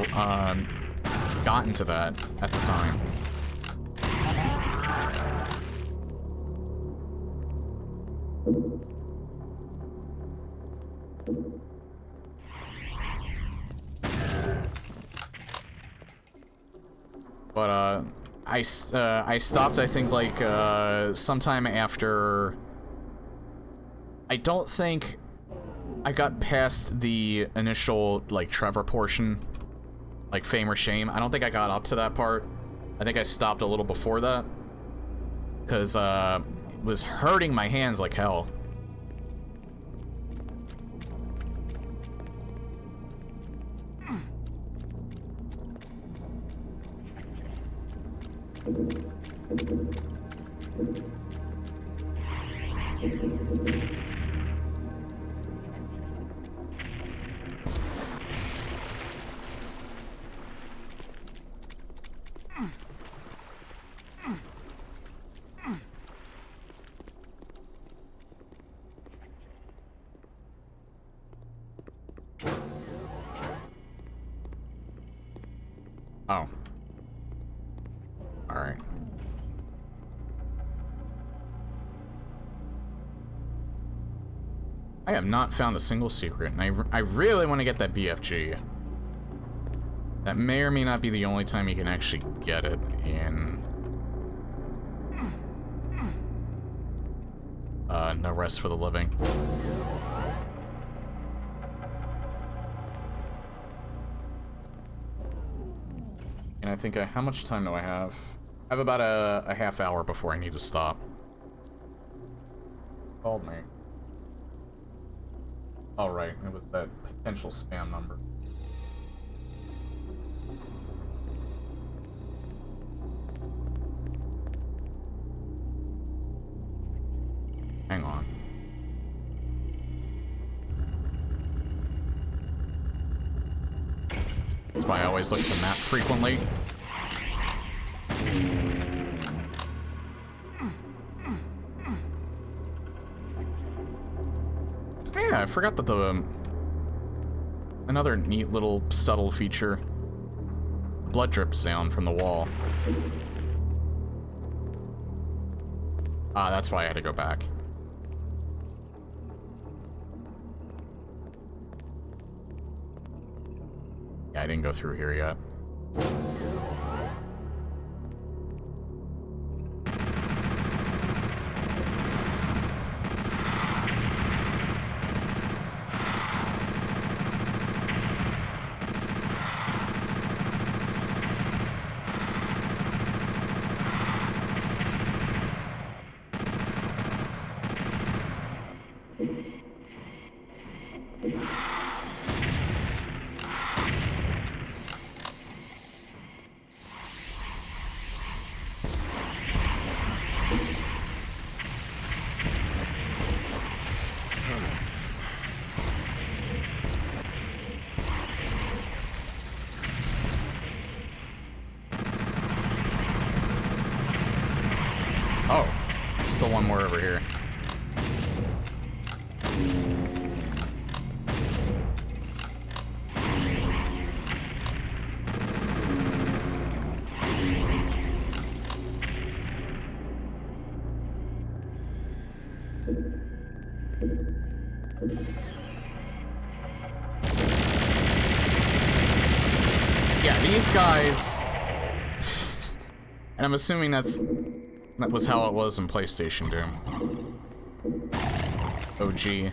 gotten to that at the time. But I stopped, I think, like sometime after. I don't think I got past the initial, like, Trevor portion, like Fame or Shame. I don't think I got up to that part. I think I stopped a little before that, because it was hurting my hands like hell. Oh. Alright. I have not found a single secret, and I really want to get that BFG. That may or may not be the only time you can actually get it in No Rest for the Living. And I think how much time do I have? I have about a half hour before I need to stop. Called me. Oh, right, it was that potential spam number. Hang on. That's why I always look at the map frequently. Yeah, I forgot that the another neat little subtle feature. Blood drip sound from the wall. Ah, that's why I had to go back. Yeah, I didn't go through here yet. Oh, still one more over here. Yeah, these guys... And I'm assuming that was how it was in PlayStation Doom. OG.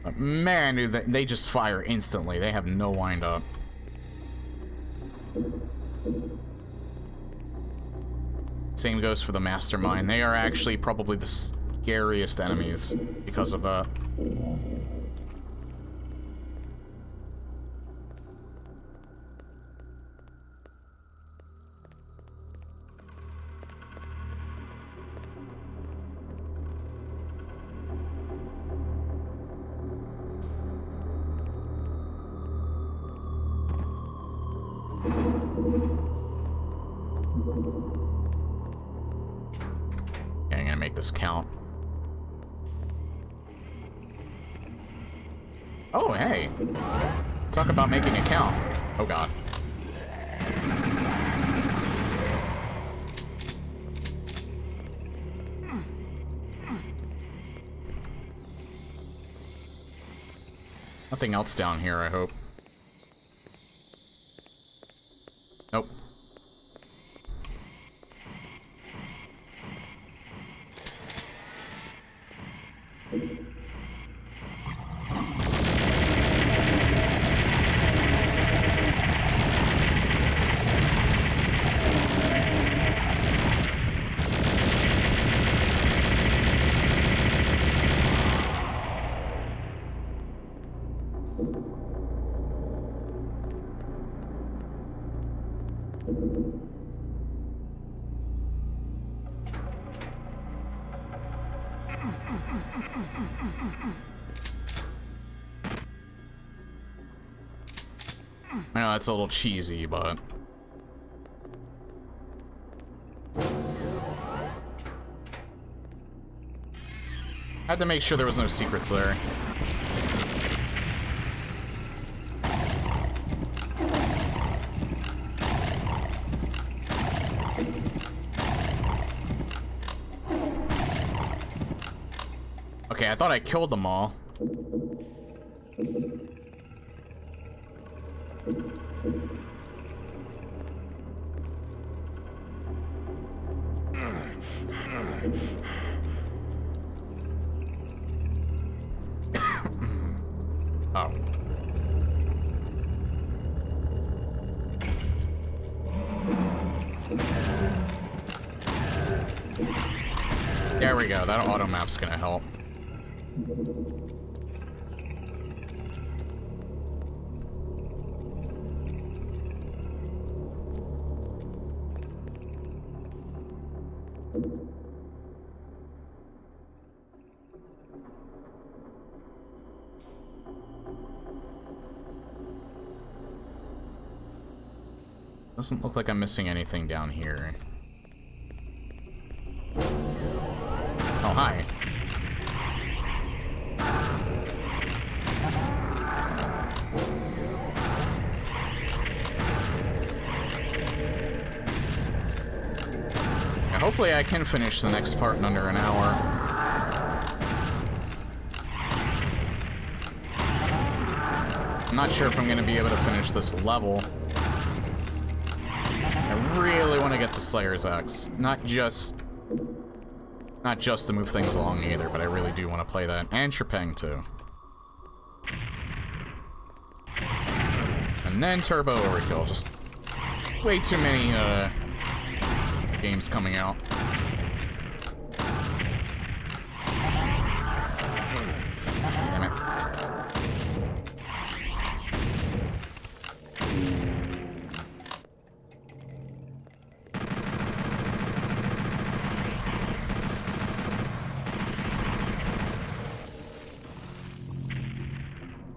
But man, dude, they just fire instantly. They have no wind up. Same goes for the Mastermind. They are actually probably the scariest enemies because of that. Okay, I'm gonna make this count. Oh, hey. Talk about making it count. Oh, God. Nothing else down here, I hope. Nope. I know that's a little cheesy, but... had to make sure there was no secrets there. Okay, I thought I killed them all. Oh. There we go, that auto map's gonna help. Doesn't look like I'm missing anything down here. Oh, hi. Yeah, hopefully I can finish the next part in under an hour. I'm not sure if I'm going to be able to finish this level. I really want to get the Slayer's Axe. Not just to move things along either, but I really do want to play that. And Trepang too. And then Turbo Overkill. Just way too many games coming out. Damn it.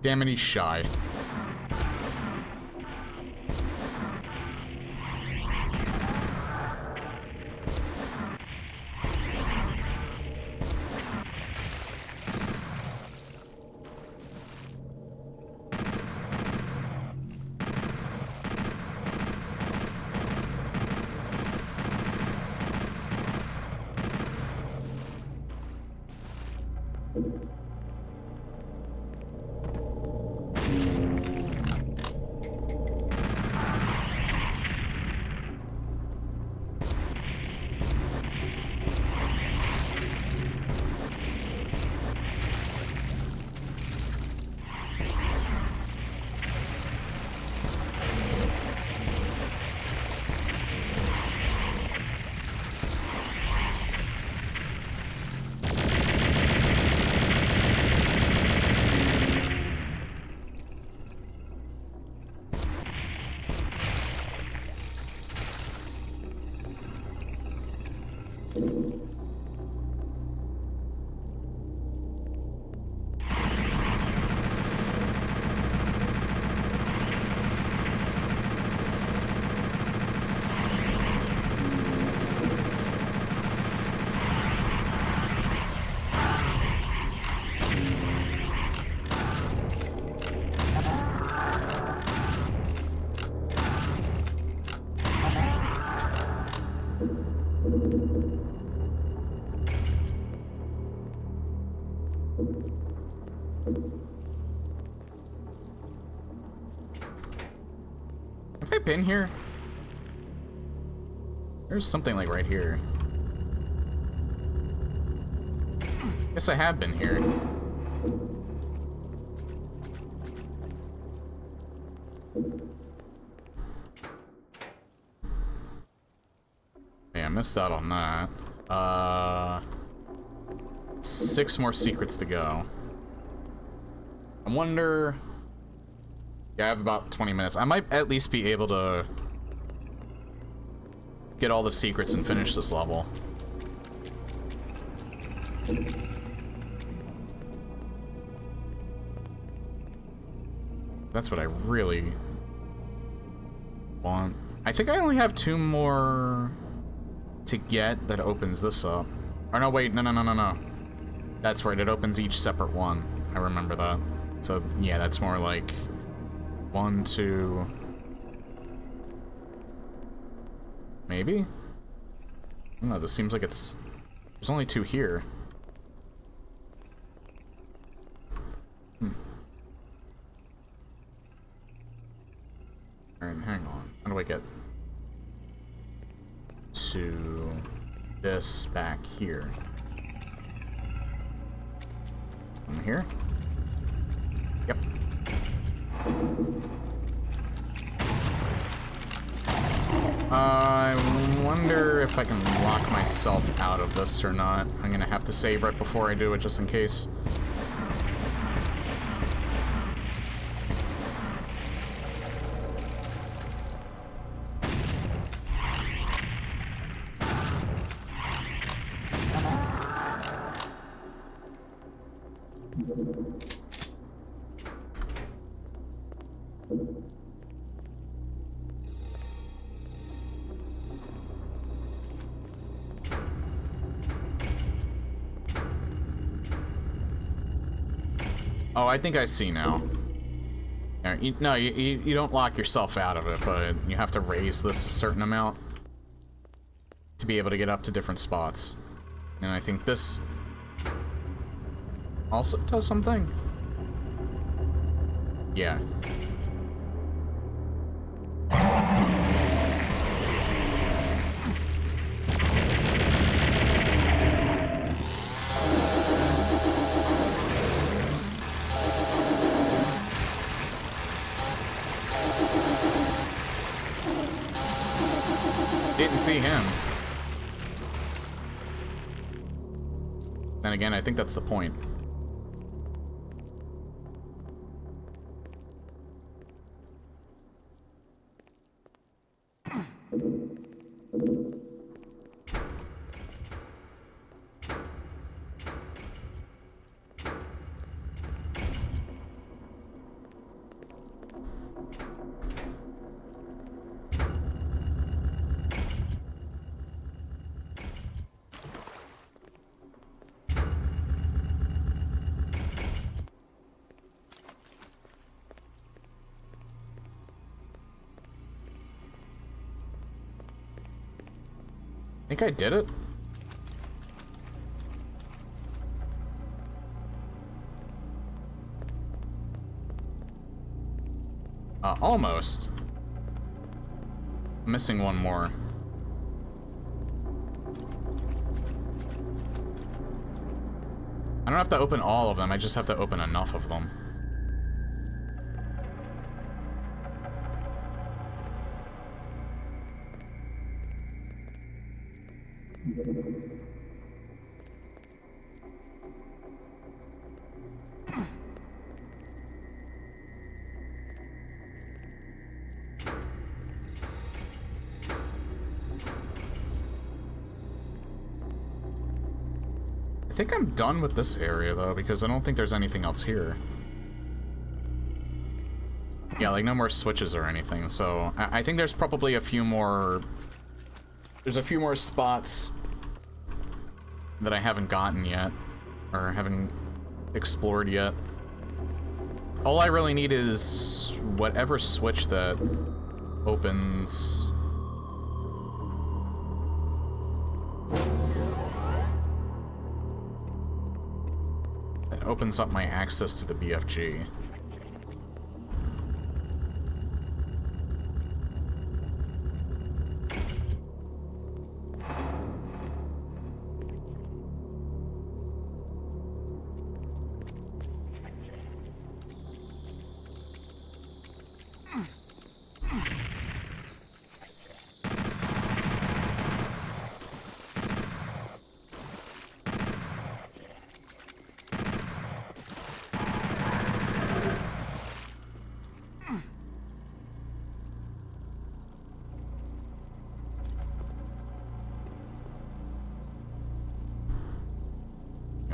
Damn it, he's shy. Have I been here? There's something like right here. Guess I have been here. Yeah, I missed out on that. 6 more secrets to go. I wonder... Yeah, I have about 20 minutes. I might at least be able to get all the secrets and finish this level. That's what I really want. I think I only have 2 more to get that opens this up. Or no, wait, no. That's right, it opens each separate one. I remember that. So, yeah, that's more like 1, 2... Maybe? I don't know, this seems like it's... There's only 2 here. Alright, hang on. How do I get to this back here? From here? Yep. I wonder if I can lock myself out of this or not. I'm gonna have to save right before I do it, just in case. Oh, I think I see now. No, you don't lock yourself out of it, but you have to raise this a certain amount to be able to get up to different spots. And I think this also does something. Yeah. Didn't see him. Then again, I think that's the point. I think I did it. Almost. I'm missing one more. I don't have to open all of them, I just have to open enough of them. I think I'm done with this area, though, because I don't think there's anything else here. Yeah, like, no more switches or anything, so... I think there's probably a few more... There's a few more spots that I haven't gotten yet, or haven't explored yet. All I really need is whatever switch that opens... that opens up my access to the BFG.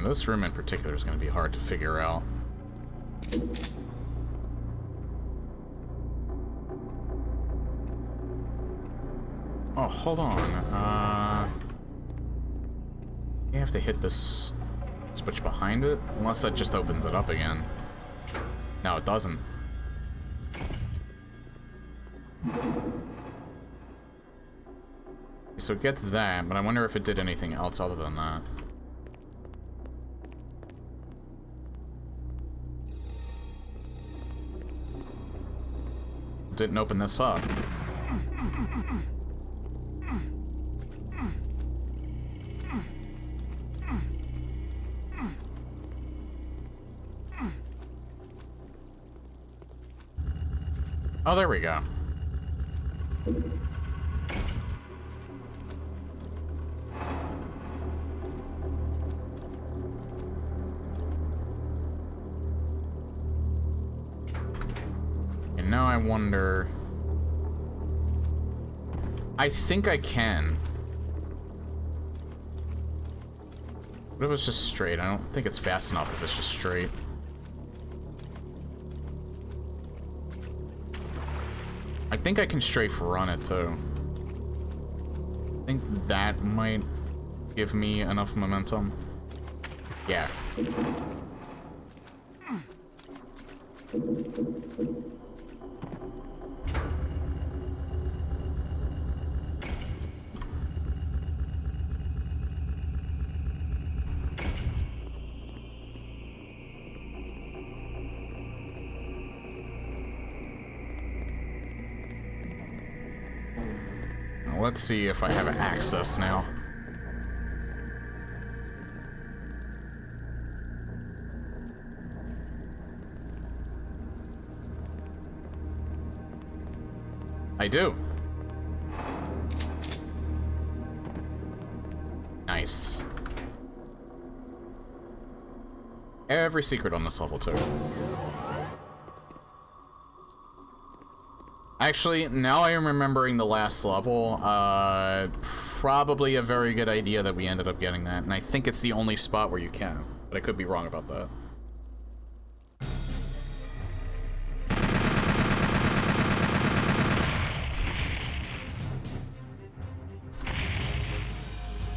This room in particular is going to be hard to figure out. Oh, hold on. You have to hit this switch behind it? Unless that just opens it up again. No, it doesn't. So it gets that, but I wonder if it did anything else other than that. Didn't open this up. Oh, there we go. And now I wonder... I think I can. What if it's just straight? I don't think it's fast enough if it's just straight. I think I can strafe run it too. I think that might give me enough momentum. Yeah. Let's see if I have access now. I do. Nice. Every secret on this level too. Actually, now I am remembering the last level. Probably a very good idea that we ended up getting that, and I think it's the only spot where you can, but I could be wrong about that.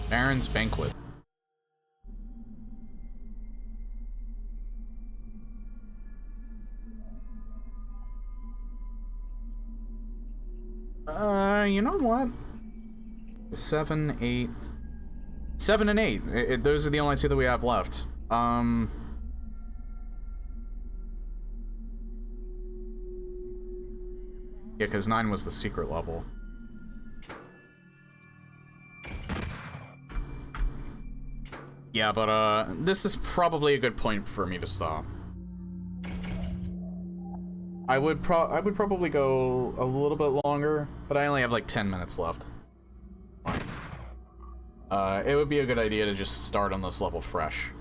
Baron's Banquet. You know what? 7, 8... 7 and 8. Those are the only two that we have left. Yeah, because 9 was the secret level. Yeah, but, this is probably a good point for me to stop. I would probably go a little bit longer, but I only have like 10 minutes left. Fine. It would be a good idea to just start on this level fresh.